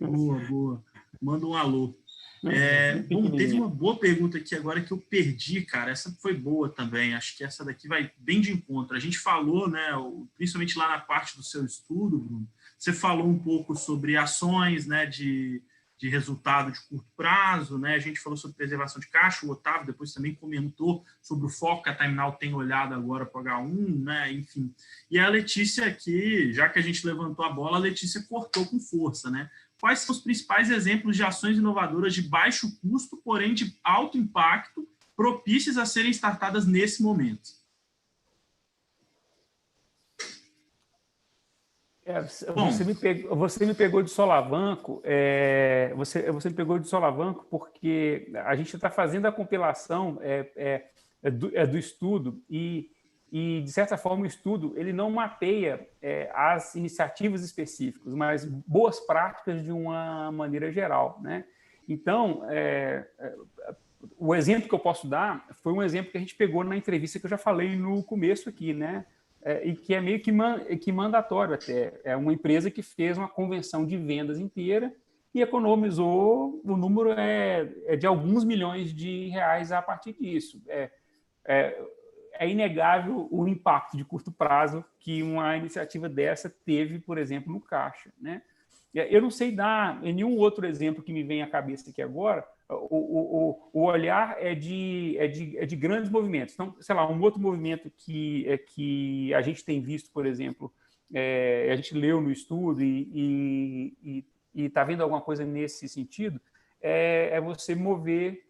Boa. Manda um alô. Bom, teve uma boa pergunta aqui agora que eu perdi, cara. Essa foi boa também. Acho que essa daqui vai bem de encontro. A gente falou, né, principalmente lá na parte do seu estudo, Bruno, você falou um pouco sobre ações, né, de resultado de curto prazo, né? A gente falou sobre preservação de caixa, o Otávio depois também comentou sobre o foco que a Timenal tem olhado agora para o H1, né? Enfim. E a Letícia aqui, já que a gente levantou a bola, a Letícia cortou com força, né? Quais são os principais exemplos de ações inovadoras de baixo custo, porém de alto impacto, propícias a serem startadas nesse momento?
Você me pegou de solavanco. Você me pegou de solavanco porque a gente está fazendo a compilação do estudo e, de certa forma, o estudo ele não mapeia as iniciativas específicas, mas boas práticas de uma maneira geral, né? Então, o exemplo que eu posso dar foi um exemplo que a gente pegou na entrevista que eu já falei no começo aqui, né? E que é meio que mandatório até. É uma empresa que fez uma convenção de vendas inteira e economizou, o número é de alguns milhões de reais a partir disso. É inegável o impacto de curto prazo que uma iniciativa dessa teve, por exemplo, no Caixa, né? Eu não sei dar nenhum outro exemplo que me vem à cabeça aqui agora. O olhar é de grandes movimentos. Então, sei lá, um outro movimento que a gente tem visto, por exemplo, a gente leu no estudo e está vendo alguma coisa nesse sentido, é você mover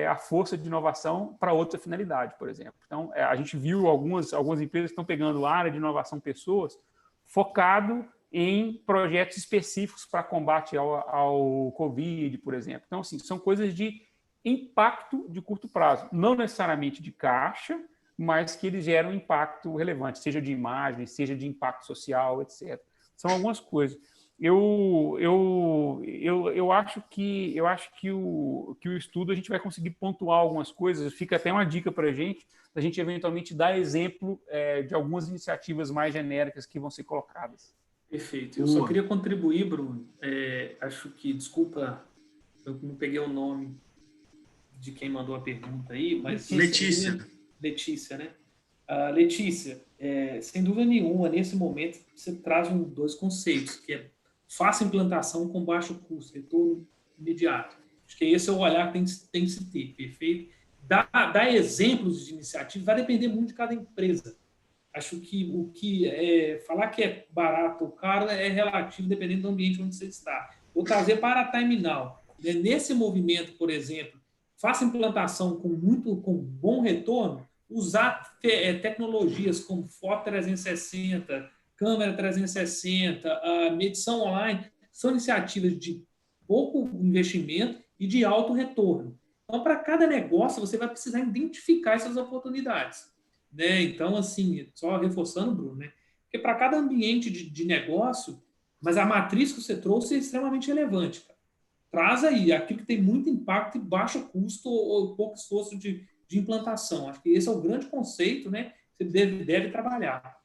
a força de inovação para outra finalidade, por exemplo. Então, a gente viu algumas empresas que estão pegando a área de inovação pessoas focado em projetos específicos para combate ao Covid, por exemplo. Então, assim, são coisas de impacto de curto prazo, não necessariamente de caixa, mas que eles geram impacto relevante, seja de imagem, seja de impacto social, etc. São algumas coisas. Eu acho que o estudo a gente vai conseguir pontuar algumas coisas. Fica até uma dica para a gente eventualmente dar exemplo de algumas iniciativas mais genéricas que vão ser colocadas.
Perfeito. Eu só queria contribuir, Bruno. Acho que, desculpa, eu não peguei o nome de quem mandou a pergunta aí, mas...
Letícia,
né? Letícia, sem dúvida nenhuma, nesse momento, você traz dois conceitos, que é fácil implantação com baixo custo, retorno imediato. Acho que esse é o olhar que tem que se ter, perfeito? Dar exemplos de iniciativas vai depender muito de cada empresa. Acho que falar que é barato ou caro é relativo, dependendo do ambiente onde você está. Vou trazer para a Terminal. Nesse movimento, por exemplo, faça implantação com bom retorno, usar tecnologias como Foto 360, câmera 360, medição online, são iniciativas de pouco investimento e de alto retorno. Então, para cada negócio, você vai precisar identificar essas oportunidades. Né? Então, assim, só reforçando, Bruno, né? Porque para cada ambiente de negócio, mas a matriz que você trouxe é extremamente relevante. Cara. Traz aí aquilo que tem muito impacto e baixo custo ou pouco esforço de implantação. Acho que esse é o grande conceito, né? Que você deve trabalhar.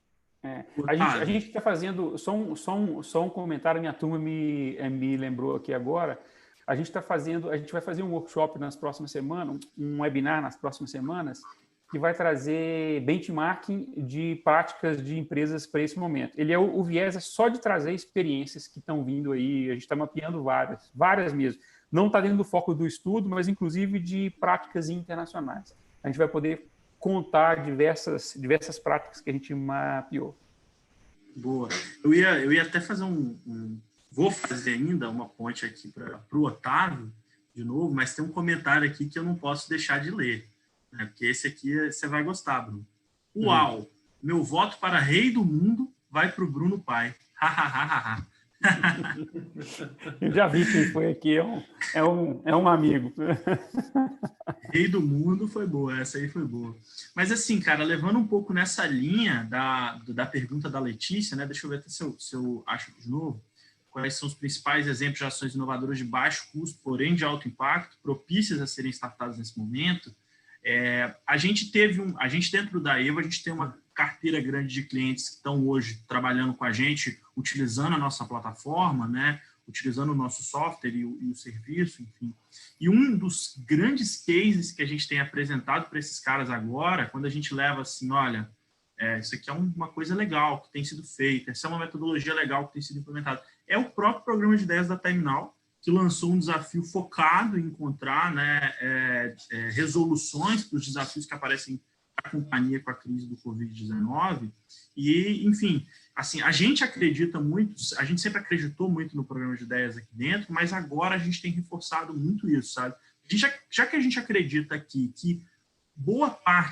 A gente está fazendo, só um comentário, minha turma me lembrou aqui agora. A gente vai fazer um workshop nas próximas semanas, um webinar nas próximas semanas, que vai trazer benchmarking de práticas de empresas para esse momento. O viés é só de trazer experiências que estão vindo aí, a gente está mapeando várias mesmo. Não está dentro do foco do estudo, mas inclusive de práticas internacionais. A gente vai poder contar diversas práticas que a gente mapeou.
Boa. Eu ia até fazer vou fazer ainda uma ponte aqui para o Otávio, de novo, mas tem um comentário aqui que eu não posso deixar de ler. Porque esse aqui você vai gostar, Bruno. Uau! Meu voto para rei do mundo vai para o Bruno Pai.
Eu já vi quem foi aqui, é um amigo.
Rei do mundo foi boa, essa aí foi boa. Mas assim, cara, levando um pouco nessa linha da pergunta da Letícia, né? Deixa eu ver até se eu acho de novo. Quais são os principais exemplos de ações inovadoras de baixo custo, porém de alto impacto, propícias a serem startadas nesse momento? A gente dentro da EVA, a gente tem uma carteira grande de clientes que estão hoje trabalhando com a gente, utilizando a nossa plataforma, né, utilizando o nosso software e o serviço, enfim. E um dos grandes cases que a gente tem apresentado para esses caras agora, quando a gente leva assim, olha, isso aqui é uma coisa legal que tem sido feita, essa é uma metodologia legal que tem sido implementada, é o próprio programa de ideias da Terminal, que lançou um desafio focado em encontrar, né, resoluções para os desafios que aparecem na companhia com a crise do Covid-19. E, enfim, assim, a gente acredita muito, a gente sempre acreditou muito no programa de ideias aqui dentro, mas agora a gente tem reforçado muito isso, sabe? Já que a gente acredita aqui que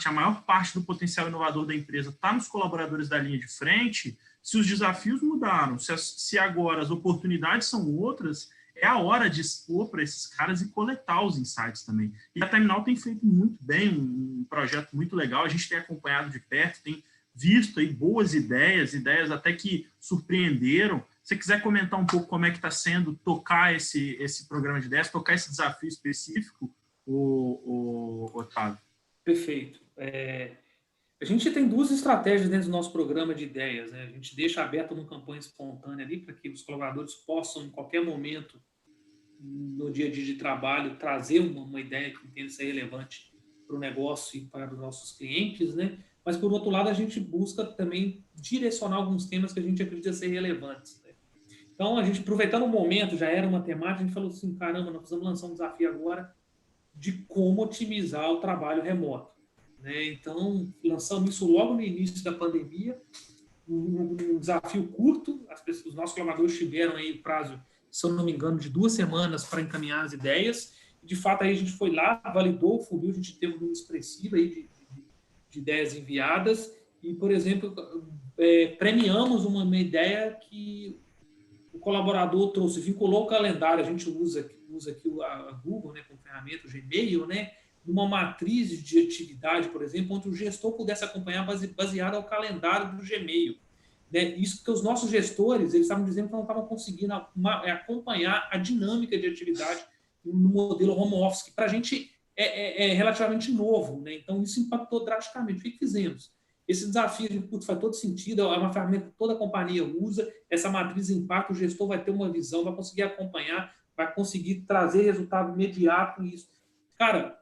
a maior parte do potencial inovador da empresa está nos colaboradores da linha de frente, se os desafios mudaram, se agora as oportunidades são outras, é a hora de expor para esses caras e coletar os insights também. E a Terminal tem feito muito bem, um projeto muito legal, a gente tem acompanhado de perto, tem visto aí boas ideias até que surpreenderam. Se você quiser comentar um pouco como é que está sendo tocar esse programa de ideias, tocar esse desafio específico, Otávio.
Perfeito. A gente tem duas estratégias dentro do nosso programa de ideias. Né? A gente deixa aberto uma campanha espontânea ali para que os colaboradores possam, em qualquer momento, no dia a dia de trabalho, trazer uma ideia que entenda ser relevante para o negócio e para os nossos clientes, né? Mas, por outro lado, a gente busca também direcionar alguns temas que a gente acredita ser relevantes, né? Então, a gente, aproveitando o momento, já era uma temática, a gente falou assim, caramba, nós precisamos lançar um desafio agora de como otimizar o trabalho remoto, né? Então, lançamos isso logo no início da pandemia, um desafio curto, os nossos colaboradores tiveram aí o prazo, se eu não me engano, de 2 semanas para encaminhar as ideias. De fato, aí a gente foi lá, validou o funil, a gente teve um número expressivo aí de ideias enviadas e, por exemplo, premiamos uma ideia que o colaborador trouxe, vinculou o calendário, a gente usa aqui a Google, né, como ferramenta, o Gmail, né, numa matriz de atividade, por exemplo, onde o gestor pudesse acompanhar baseado ao calendário do Gmail. Né? Isso porque os nossos gestores, eles estavam dizendo que não estavam conseguindo acompanhar a dinâmica de atividade no modelo home office, que para a gente é relativamente novo. Né? Então, isso impactou drasticamente. O que fizemos? Esse desafio faz todo sentido, é uma ferramenta que toda a companhia usa, essa matriz impacta, o gestor vai ter uma visão, vai conseguir acompanhar, vai conseguir trazer resultado imediato nisso. Cara,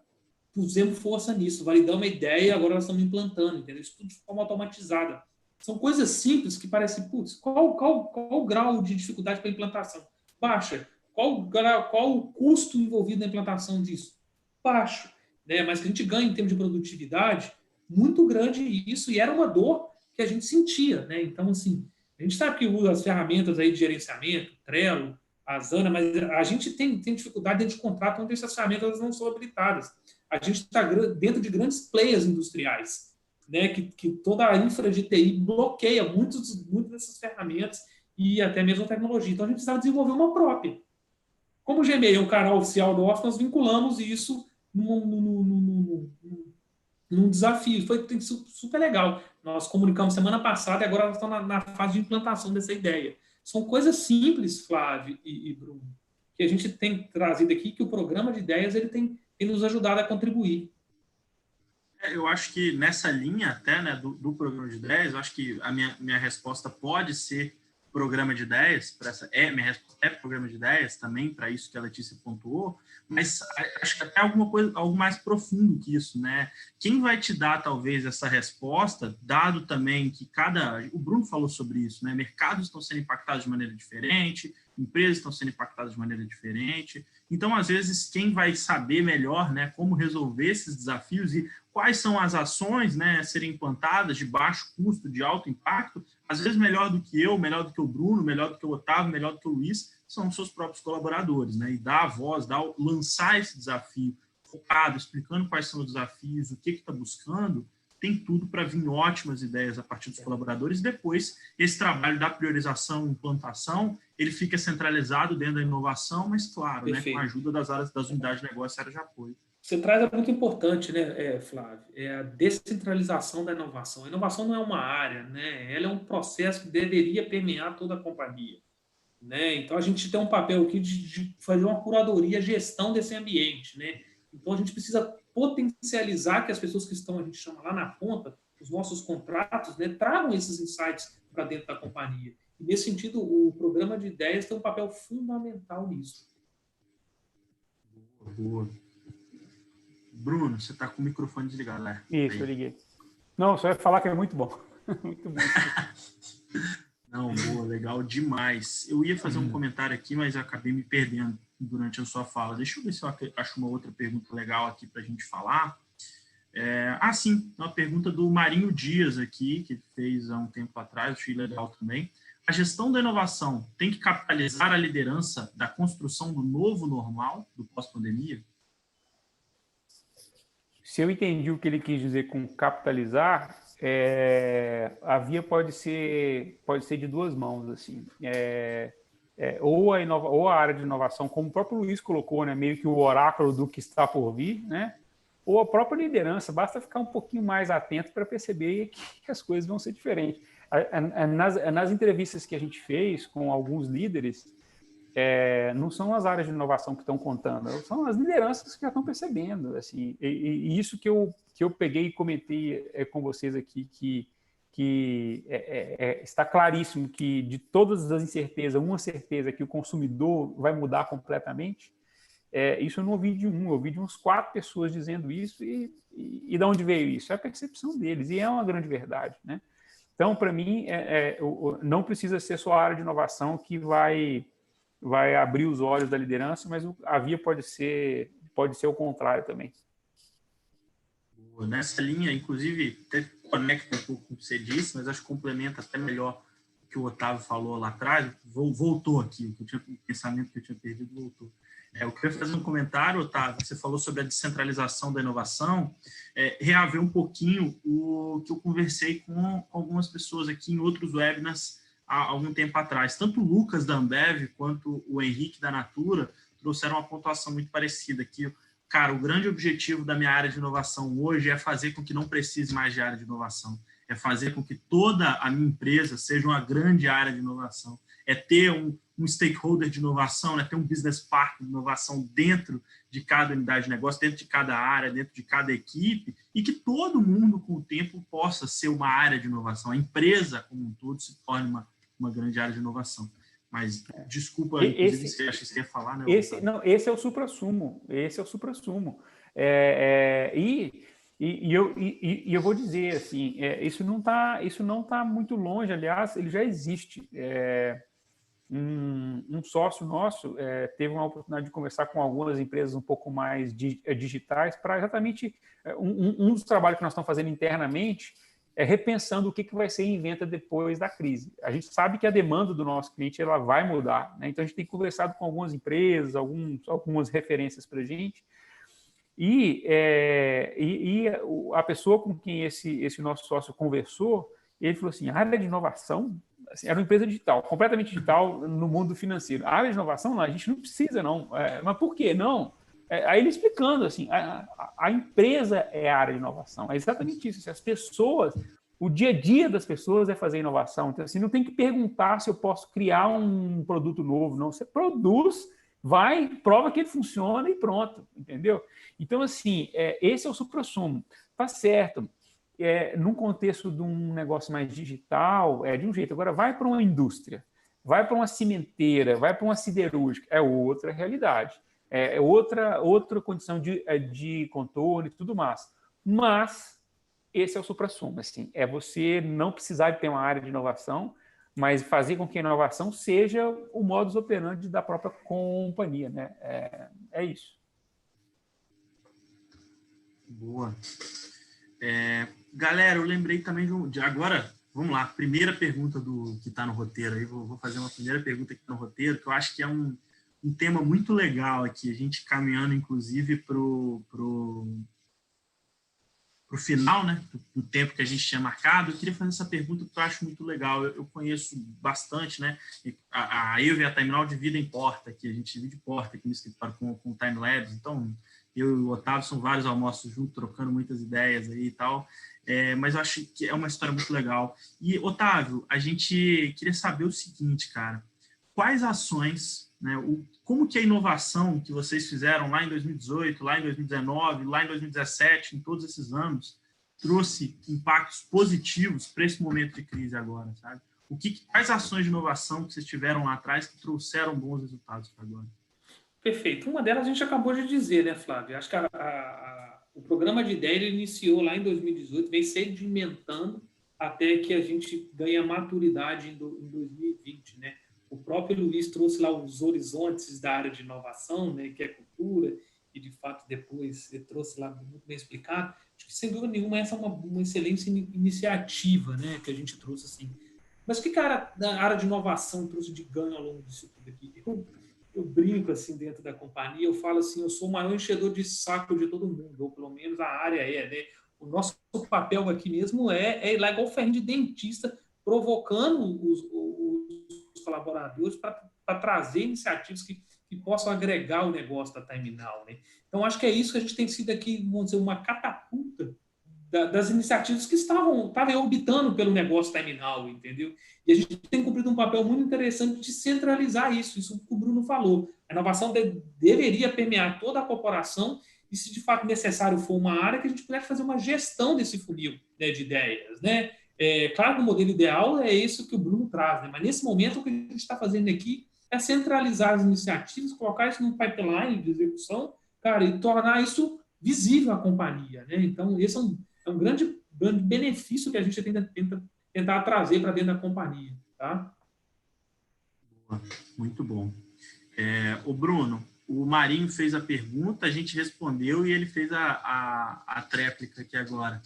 pusemos força nisso, validamos a ideia e agora nós estamos implantando, entendeu? Isso tudo de forma automatizada. São coisas simples que parecem, putz, qual o grau de dificuldade para a implantação? Baixa. Qual o custo envolvido na implantação disso? Baixo. Né? Mas que a gente ganha em termos de produtividade, muito grande isso, e era uma dor que a gente sentia. Né? Então, assim, a gente sabe que usa as ferramentas aí de gerenciamento, Trello, Asana, mas a gente tem dificuldade dentro de contrato onde essas ferramentas não são habilitadas. A gente está dentro de grandes players industriais, né, que toda a infra de TI bloqueia muitas dessas ferramentas e até mesmo a tecnologia. Então, a gente precisava desenvolver uma própria. Como o Gmail é um canal oficial do Office, nós vinculamos isso num desafio. Foi super legal. Nós comunicamos semana passada e agora nós estamos na fase de implantação dessa ideia. São coisas simples, Flávio e Bruno, que a gente tem trazido aqui, que o programa de ideias ele tem nos ajudado a contribuir.
Eu acho que nessa linha até, né, do programa de ideias, eu acho que a minha resposta pode ser programa de ideias, minha resposta é programa de ideias também, para isso que a Letícia pontuou, mas acho que até algo mais profundo que isso, né? Quem vai te dar, talvez, essa resposta, dado também que o Bruno falou sobre isso, né? Mercados estão sendo impactados de maneira diferente, empresas estão sendo impactadas de maneira diferente, então, às vezes, quem vai saber melhor, né, como resolver esses desafios e quais são as ações, né, a serem implantadas de baixo custo, de alto impacto, às vezes melhor do que eu, melhor do que o Bruno, melhor do que o Otávio, melhor do que o Luiz, são os seus próprios colaboradores, né? E dar a voz, lançar esse desafio focado, explicando quais são os desafios, o que está buscando, tem tudo para vir ótimas ideias a partir dos colaboradores. Depois, esse trabalho da priorização e implantação, ele fica centralizado dentro da inovação, mas, claro, né, com a ajuda das unidades de negócio e áreas de apoio.
Você traz é muito importante, né, Flávio? É a descentralização da inovação. A inovação não é uma área, né? Ela é um processo que deveria permear toda a companhia. Né? Então, a gente tem um papel aqui de fazer uma curadoria, gestão desse ambiente. Né? Então, a gente precisa potencializar que as pessoas que estão, a gente chama lá na ponta, os nossos contratos, né, tragam esses insights para dentro da companhia. E, nesse sentido, o programa de ideias tem um papel fundamental nisso.
Boa. Bruno, você está com o microfone desligado, né?
Isso, eu liguei. Não, só ia falar que é muito bom. Muito bom.
Não, boa, legal demais. Eu ia fazer um comentário aqui, mas acabei me perdendo durante a sua fala. Deixa eu ver se eu acho uma outra pergunta legal aqui para a gente falar. Sim, uma pergunta do Marinho Dias aqui, que fez há um tempo atrás, achei legal também. A gestão da inovação tem que capitalizar a liderança da construção do novo normal, do pós-pandemia?
Se eu entendi o que ele quis dizer com capitalizar, a via pode ser de duas mãos, assim. Ou a área de inovação, como o próprio Luiz colocou, né, meio que o oráculo do que está por vir, né? Ou a própria liderança, basta ficar um pouquinho mais atento para perceber que as coisas vão ser diferentes. Nas entrevistas que a gente fez com alguns líderes, não são as áreas de inovação que estão contando, são as lideranças que já estão percebendo. Assim, e isso que eu peguei e comentei com vocês aqui, que que está claríssimo que de todas as incertezas, uma certeza que o consumidor vai mudar completamente. Isso eu não ouvi de um, eu ouvi de uns 4 pessoas dizendo isso, e de onde veio isso? É a percepção deles, e é uma grande verdade, né? Então, para mim, não precisa ser só a área de inovação que vai abrir os olhos da liderança, mas a via pode ser o contrário também.
Nessa linha, inclusive, até conecta um pouco com o que você disse, mas acho que complementa até melhor o que o Otávio falou lá atrás. Voltou aqui, o pensamento que eu tinha perdido voltou. Eu queria fazer um comentário, Otávio, você falou sobre a descentralização da inovação, reaver um pouquinho o que eu conversei com algumas pessoas aqui em outros webinars há algum tempo atrás. Tanto o Lucas da Ambev quanto o Henrique da Natura trouxeram uma pontuação muito parecida aqui. Cara, o grande objetivo da minha área de inovação hoje é fazer com que não precise mais de área de inovação, é fazer com que toda a minha empresa seja uma grande área de inovação, é ter um stakeholder de inovação, né? Ter um business partner de inovação dentro de cada unidade de negócio, dentro de cada área, dentro de cada equipe, e que todo mundo, com o tempo, possa ser uma área de inovação. A empresa, como um todo, se torne uma grande área de inovação. Mas, desculpa, inclusive, você acha que você ia falar, né?
Esse é o suprassumo. E eu vou dizer, assim, isso não tá muito longe, aliás, ele já existe. Um sócio nosso teve uma oportunidade de conversar com algumas empresas um pouco mais digitais para exatamente um dos trabalhos que nós estamos fazendo internamente repensando o que vai ser Inventa depois da crise. A gente sabe que a demanda do nosso cliente ela vai mudar, né? Então a gente tem conversado com algumas empresas, algumas referências para a gente, e a pessoa com quem esse nosso sócio conversou, ele falou assim, a área de inovação, assim, era uma empresa digital, completamente digital no mundo financeiro. A área de inovação, não, a gente não precisa, não. Mas por quê? Não. Aí ele explicando, assim, a empresa é a área de inovação. É exatamente isso. Assim, as pessoas, o dia a dia das pessoas é fazer inovação. Então, assim, não tem que perguntar se eu posso criar um produto novo, não. Você produz, prova que ele funciona e pronto, entendeu? Então, assim, esse é o suprassumo. Tá certo. Num contexto de um negócio mais digital, de um jeito. Agora, vai para uma indústria, vai para uma cimenteira, vai para uma siderúrgica, é outra realidade. Outra condição de contorno e tudo mais. Mas esse é o suprassumo. Assim, você não precisar de ter uma área de inovação, mas fazer com que a inovação seja o modus operandi da própria companhia. Né? É isso.
Boa. Galera, eu lembrei também de agora, vamos lá, primeira pergunta que está no roteiro. Aí vou fazer uma primeira pergunta que está no roteiro, que eu acho que é um tema muito legal aqui, a gente caminhando, inclusive, para o final, né, do tempo que a gente tinha marcado. Eu queria fazer essa pergunta porque eu acho muito legal. Eu conheço bastante, né, eu e a Timenal dividem porta aqui, a gente divide porta aqui no escritório com o Timelabs, então eu e o Otávio são vários almoços juntos, trocando muitas ideias aí e tal, mas eu acho que é uma história muito legal. E, Otávio, a gente queria saber o seguinte, cara, quais ações, né, como que a inovação que vocês fizeram lá em 2018, lá em 2019, lá em 2017, em todos esses anos, trouxe impactos positivos para esse momento de crise agora, sabe? Quais ações de inovação que vocês tiveram lá atrás que trouxeram bons resultados para agora?
Perfeito. Uma delas a gente acabou de dizer, né, Flávio? Acho que o programa de ideia ele iniciou lá em 2018, vem sedimentando até que a gente ganha maturidade em 2020, né? O próprio Luiz trouxe lá os horizontes da área de inovação, né, que é cultura, e de fato depois ele trouxe lá muito bem explicado. Acho que sem dúvida nenhuma essa é uma excelente iniciativa, né, que a gente trouxe assim. Mas o que a área de inovação trouxe de ganho ao longo disso tudo aqui? Eu brinco assim dentro da companhia, eu falo assim, eu sou o maior enchedor de saco de todo mundo, ou pelo menos a área né? O nosso papel aqui mesmo é ir lá igual o ferrinho de dentista, provocando os colaboradores para trazer iniciativas que possam agregar o negócio da Timenal, né? Então, acho que é isso que a gente tem sido aqui, vamos dizer, uma catapulta das iniciativas que estavam orbitando pelo negócio Timenal, entendeu? E a gente tem cumprido um papel muito interessante de centralizar isso que o Bruno falou. A inovação deveria permear toda a corporação e, se de fato necessário for uma área, que a gente pudesse fazer uma gestão desse funil, né, de ideias, né? Claro que o modelo ideal é isso que o Bruno traz, né? Mas nesse momento o que a gente está fazendo aqui é centralizar as iniciativas, colocar isso num pipeline de execução, cara, e tornar isso visível à companhia, né? Então, esse é um grande benefício que a gente tenta tentar trazer para dentro da companhia, tá?
Boa, muito bom. O Bruno, o Marinho fez a pergunta, a gente respondeu e ele fez a tréplica aqui agora.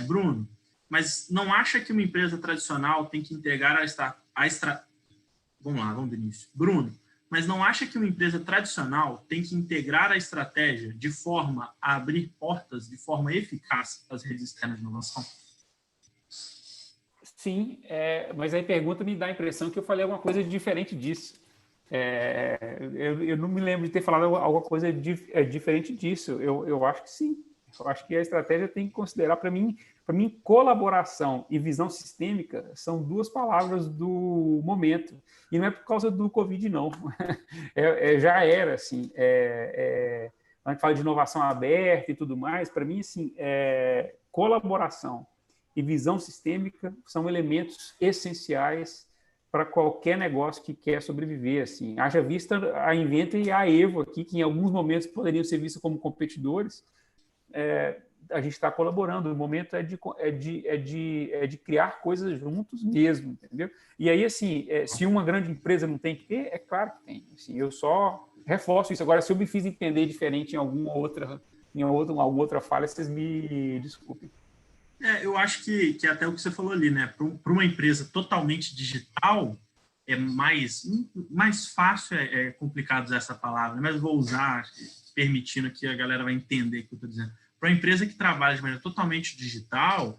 Bruno, mas não acha que uma empresa tradicional tem que integrar Vamos lá, vamos do início. Bruno, mas não acha que uma empresa tradicional tem que integrar a estratégia de forma a abrir portas de forma eficaz às redes externas de inovação?
Sim, mas aí a pergunta me dá a impressão que eu falei alguma coisa diferente disso. Eu não me lembro de ter falado alguma coisa diferente disso. Eu acho que sim. Eu acho que a estratégia tem que considerar, para mim, colaboração e visão sistêmica são duas palavras do momento. E não é por causa do Covid, não. Já era, assim. A gente fala de inovação aberta e tudo mais, para mim, assim, colaboração e visão sistêmica são elementos essenciais para qualquer negócio que quer sobreviver. Assim. Haja vista a Inventa e a Evo aqui, que em alguns momentos poderiam ser vistos como competidores, a gente está colaborando. O momento é de criar coisas juntos mesmo, entendeu? E aí, assim, se uma grande empresa não tem que ter, é claro que tem. Assim, eu só reforço isso. Agora, se eu me fiz entender diferente em alguma outra falha, vocês me desculpem.
Eu acho que até o que você falou ali, né? Para uma empresa totalmente digital, é mais fácil, é complicado usar essa palavra, mas vou usar, permitindo que a galera vai entender o que eu estou dizendo. Para uma empresa que trabalha de maneira totalmente digital,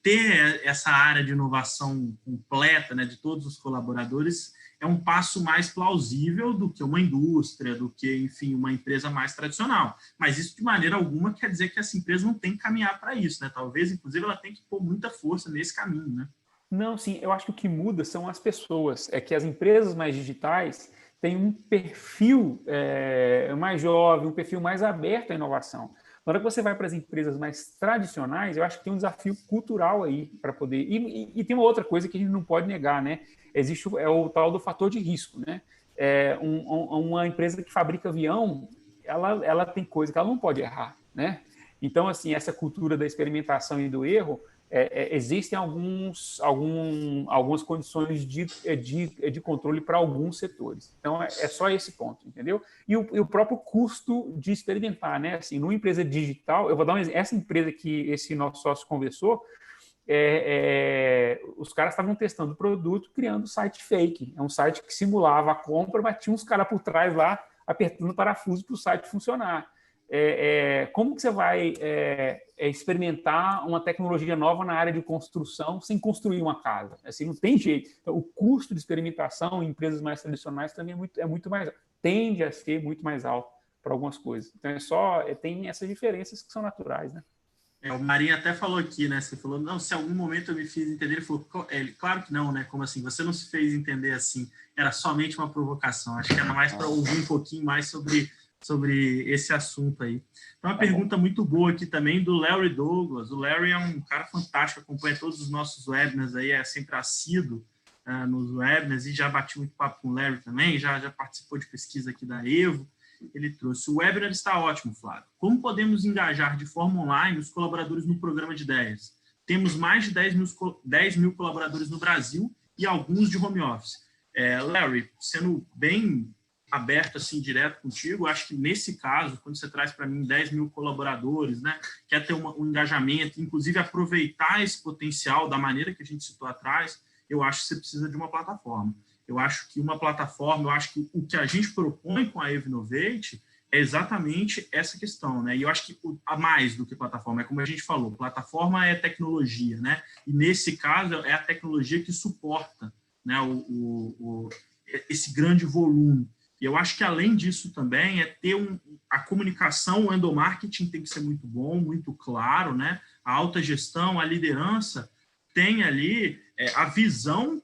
ter essa área de inovação completa, né, de todos os colaboradores, é um passo mais plausível do que uma indústria, do que, enfim, uma empresa mais tradicional. Mas isso, de maneira alguma, quer dizer que essa empresa não tem que caminhar para isso, né? Talvez, inclusive, ela tem que pôr muita força nesse caminho, né?
Não, sim, eu acho que o que muda são as pessoas. É que as empresas mais digitais têm um perfil mais jovem, um perfil mais aberto à inovação. Na hora que você vai para as empresas mais tradicionais, eu acho que tem um desafio cultural aí para poder... E tem uma outra coisa que a gente não pode negar, né? Existe o tal do fator de risco, né? Uma empresa que fabrica avião, ela tem coisa que ela não pode errar, né? Então, assim, essa cultura da experimentação e do erro, existem algumas condições de controle para alguns setores. Então, é só esse ponto, entendeu? E o próprio custo de experimentar, né? Assim, numa empresa digital, eu vou dar um exemplo. Essa empresa que esse nosso sócio conversou, os caras estavam testando o produto, criando site fake. É um site que simulava a compra, mas tinha uns caras por trás lá apertando o parafuso para o site funcionar. Como que você vai experimentar uma tecnologia nova na área de construção sem construir uma casa? Assim, não tem jeito. Então, o custo de experimentação em empresas mais tradicionais também tende a ser muito mais alto para algumas coisas. Então, tem essas diferenças que são naturais, né?
O Marinho até falou aqui, né? Você falou, não, se em algum momento eu me fiz entender, ele falou, claro que não, né? Como assim? Você não se fez entender assim, era somente uma provocação. Acho que era mais para ouvir um pouquinho mais sobre esse assunto aí. Então, uma pergunta muito boa aqui também do Larry Douglas. O Larry é um cara fantástico, acompanha todos os nossos webinars aí, é sempre assíduo nos webinars, e já bati muito papo com o Larry também, já participou de pesquisa aqui da Evo. Ele trouxe: o webinar está ótimo, Flávio. Como podemos engajar de forma online os colaboradores no programa de ideias? Temos mais de 10 mil colaboradores no Brasil e alguns de home office. Larry, sendo bem aberto, assim, direto contigo, acho que nesse caso, quando você traz para mim 10 mil colaboradores, né, quer ter um engajamento, inclusive aproveitar esse potencial da maneira que a gente citou atrás, eu acho que você precisa de uma plataforma. Eu acho que o que a gente propõe com a Evo Innovate é exatamente essa questão, né? E eu acho que a mais do que plataforma, é como a gente falou, plataforma é tecnologia, né? E nesse caso é a tecnologia que suporta, né, esse grande volume. E eu acho que além disso também é ter a comunicação, o endomarketing tem que ser muito bom, muito claro, né? A alta gestão, a liderança tem ali a visão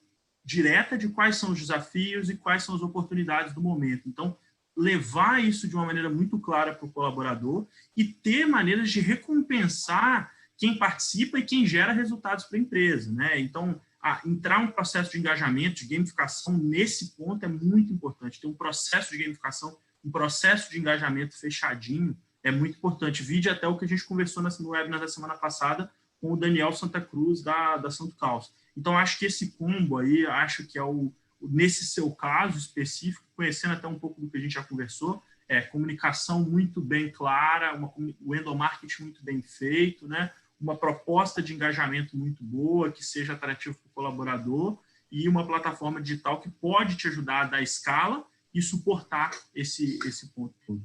direta de quais são os desafios e quais são as oportunidades do momento. Então, levar isso de uma maneira muito clara para o colaborador e ter maneiras de recompensar quem participa e quem gera resultados para a empresa, né? Então, entrar um processo de engajamento, de gamificação, nesse ponto é muito importante. Ter um processo de gamificação, um processo de engajamento fechadinho é muito importante. Vide até o que a gente conversou no webinar da semana passada com o Daniel Santa Cruz, da Santo Caos. Então, acho que esse combo aí, acho que é nesse seu caso específico, conhecendo até um pouco do que a gente já conversou, comunicação muito bem clara, o endomarketing muito bem feito, né? Uma proposta de engajamento muito boa, que seja atrativo para o colaborador, e uma plataforma digital que pode te ajudar a dar escala e suportar esse ponto todo.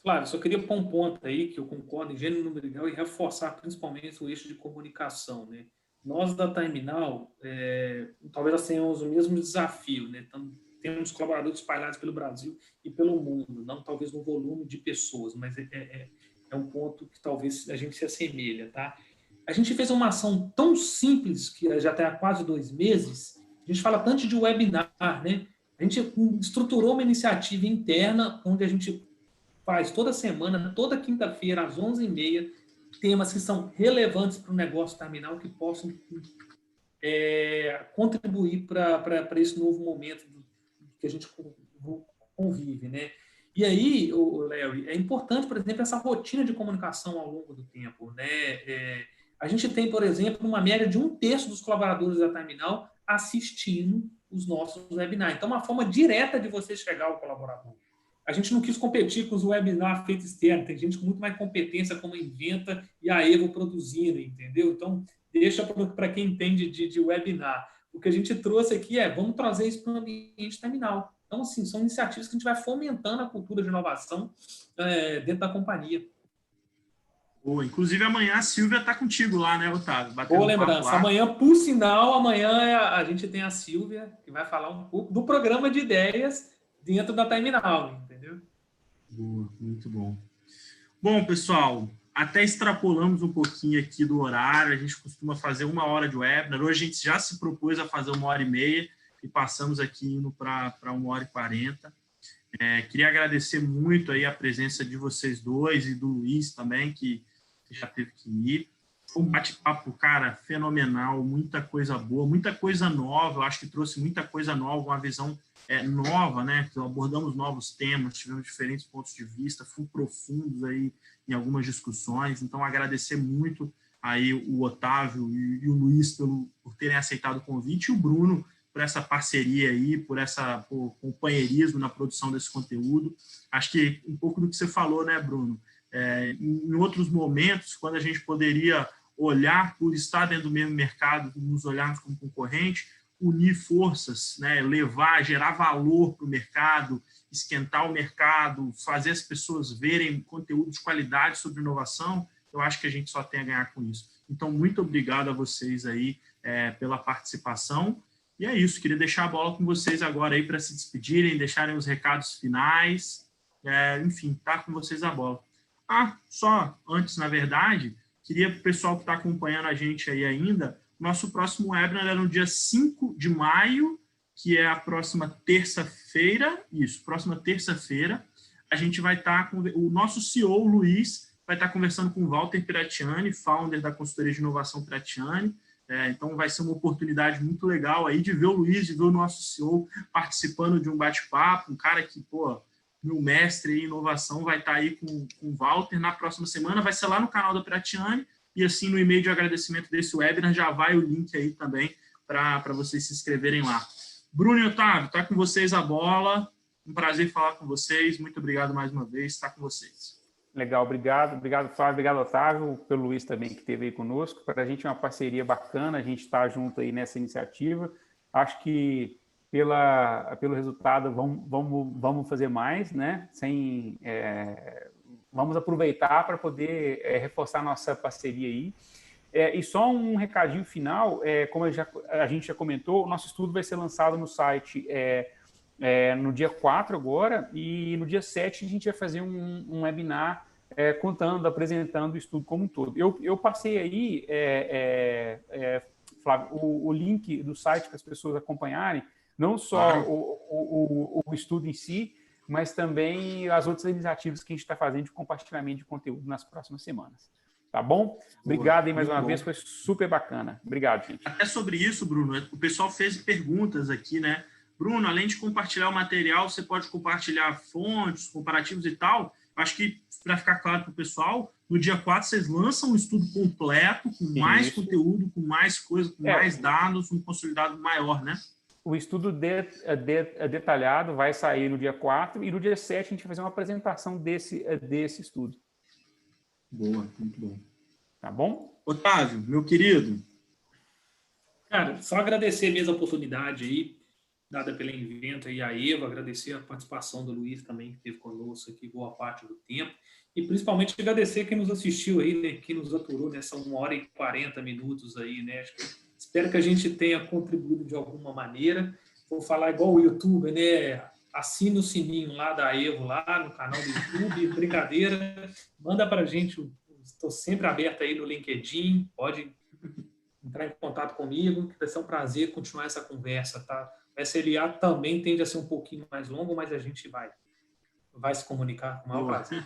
Flávio, só queria pôr um ponto aí, que eu concordo em gênero, número e grau, e reforçar principalmente o eixo de comunicação, né? Nós da Terminal, talvez nós tenhamos o mesmo desafio, né? Temos colaboradores espalhados pelo Brasil e pelo mundo, não talvez no volume de pessoas, mas é um ponto que talvez a gente se assemelha, tá? A gente fez uma ação tão simples, que já tem há quase 2 meses, a gente fala tanto de webinar, né? A gente estruturou uma iniciativa interna, onde a gente faz toda semana, toda quinta-feira, às 11h30, temas que são relevantes para o negócio terminal, que possam contribuir para esse novo momento que a gente convive, né? E aí, Larry, é importante, por exemplo, essa rotina de comunicação ao longo do tempo, né? A gente tem, por exemplo, uma média de 1/3 dos colaboradores da Terminal assistindo os nossos webinars. Então, uma forma direta de você chegar ao colaborador. A gente não quis competir com os webinars feitos externos. Tem gente com muito mais competência como Inventa e a Evo produzindo, entendeu? Então, deixa para quem entende de webinar. O que a gente trouxe aqui vamos trazer isso para o ambiente terminal. Então, assim, são iniciativas que a gente vai fomentando a cultura de inovação dentro da companhia.
Boa. Inclusive, amanhã a Silvia está contigo lá, né, Otávio?
Boa lembrança. Amanhã, por sinal, a gente tem a Silvia, que vai falar um pouco do programa de ideias dentro da Terminal, entendeu?
Boa, muito bom. Bom, pessoal, até extrapolamos um pouquinho aqui do horário. A gente costuma fazer 1 hora de webinar. Hoje a gente já se propôs a fazer 1h30 e passamos aqui indo para 1h40. Queria agradecer muito aí a presença de vocês dois e do Luiz também, que já teve que ir. Foi um bate-papo, cara, fenomenal, muita coisa boa, muita coisa nova. Eu acho que trouxe muita coisa nova, uma visão nova, né? Abordamos novos temas, tivemos diferentes pontos de vista, fomos profundos aí em algumas discussões. Então, agradecer muito aí o Otávio e o Luiz por terem aceitado o convite, e o Bruno por essa parceria aí, por companheirismo na produção desse conteúdo. Acho que um pouco do que você falou, né, Bruno? Em outros momentos, quando a gente poderia olhar por estar dentro do mesmo mercado, nos olharmos como concorrente, unir forças, né, gerar valor para o mercado, esquentar o mercado, fazer as pessoas verem conteúdo de qualidade sobre inovação, eu acho que a gente só tem a ganhar com isso. Então, muito obrigado a vocês aí pela participação. E é isso, queria deixar a bola com vocês agora aí para se despedirem, deixarem os recados finais, enfim, tá com vocês a bola. Só antes, na verdade, queria para o pessoal que está acompanhando a gente aí ainda, nosso próximo webinar é no dia 5 de maio, que é a próxima terça-feira. Isso, próxima terça-feira. A gente vai estar com o nosso CEO, Luiz, vai estar conversando com o Walter Piratiani, founder da consultoria de inovação Piratiani. Então, vai ser uma oportunidade muito legal aí de ver o Luiz, de ver o nosso CEO participando de um bate-papo, um cara que, meu mestre em inovação, vai estar aí com o Walter na próxima semana, vai ser lá no canal da Piratiani, e assim, no e-mail de agradecimento desse webinar, já vai o link aí também para vocês se inscreverem lá. Bruno e Otávio, está com vocês a bola, um prazer falar com vocês, muito obrigado mais uma vez, está com vocês.
Legal, obrigado Flávio, obrigado Otávio, pelo Luiz também que esteve aí conosco. Para a gente é uma parceria bacana, a gente está junto aí nessa iniciativa. Acho que pelo resultado vamos fazer mais, né? Vamos aproveitar para poder reforçar nossa parceria aí. E só um recadinho final, como a gente já comentou, o nosso estudo vai ser lançado no site no dia 4 agora, e no dia 7 a gente vai fazer um webinar apresentando o estudo como um todo. Eu passei aí, Flávio, o link do site para as pessoas acompanharem, não só o estudo em si, mas também as outras iniciativas que a gente está fazendo de compartilhamento de conteúdo nas próximas semanas. Tá bom? Obrigado aí mais
muito
uma
bom.
vez, foi super bacana. Obrigado, gente.
Até sobre isso, Bruno, o pessoal fez perguntas aqui, né? Bruno, além de compartilhar o material, você pode compartilhar fontes, comparativos e tal. Acho que, para ficar claro para o pessoal, no dia 4 vocês lançam um estudo completo, com mais conteúdo, com mais coisa, com mais dados, um consolidado maior, né?
O estudo detalhado vai sair no dia 4 e no dia 7 a gente vai fazer uma apresentação desse estudo.
Boa, muito bom.
Tá bom?
Otávio, meu querido.
Cara, só agradecer mesmo a oportunidade aí, dada pelo evento aí, a Eva, agradecer a participação do Luiz também, que esteve conosco aqui boa parte do tempo, e principalmente agradecer quem nos assistiu aí, né, quem nos aturou nessa 1h40 aí, né, espero que a gente tenha contribuído de alguma maneira. Vou falar igual o YouTube, né, assine o sininho lá da Evo, lá no canal do YouTube, brincadeira, manda pra gente, estou sempre aberto aí no LinkedIn, pode entrar em contato comigo, que vai ser um prazer continuar essa conversa, tá? O SLA também tende a ser um pouquinho mais longo, mas a gente vai se comunicar com o maior prazer.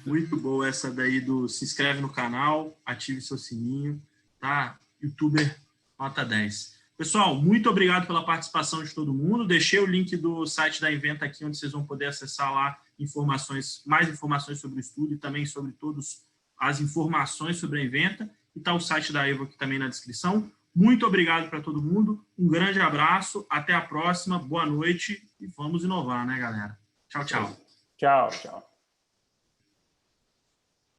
Muito boa essa daí do se inscreve no canal, ative seu sininho, tá? YouTuber nota 10. Pessoal, muito obrigado pela participação de todo mundo. Deixei o link do site da Inventa aqui, onde vocês vão poder acessar lá mais informações sobre o estudo e também sobre todas as informações sobre a Inventa. E está o site da Evo aqui também na descrição. Muito obrigado para todo mundo. Um grande abraço. Até a próxima. Boa noite. E vamos inovar, né, galera? Tchau, tchau.
Tchau, tchau.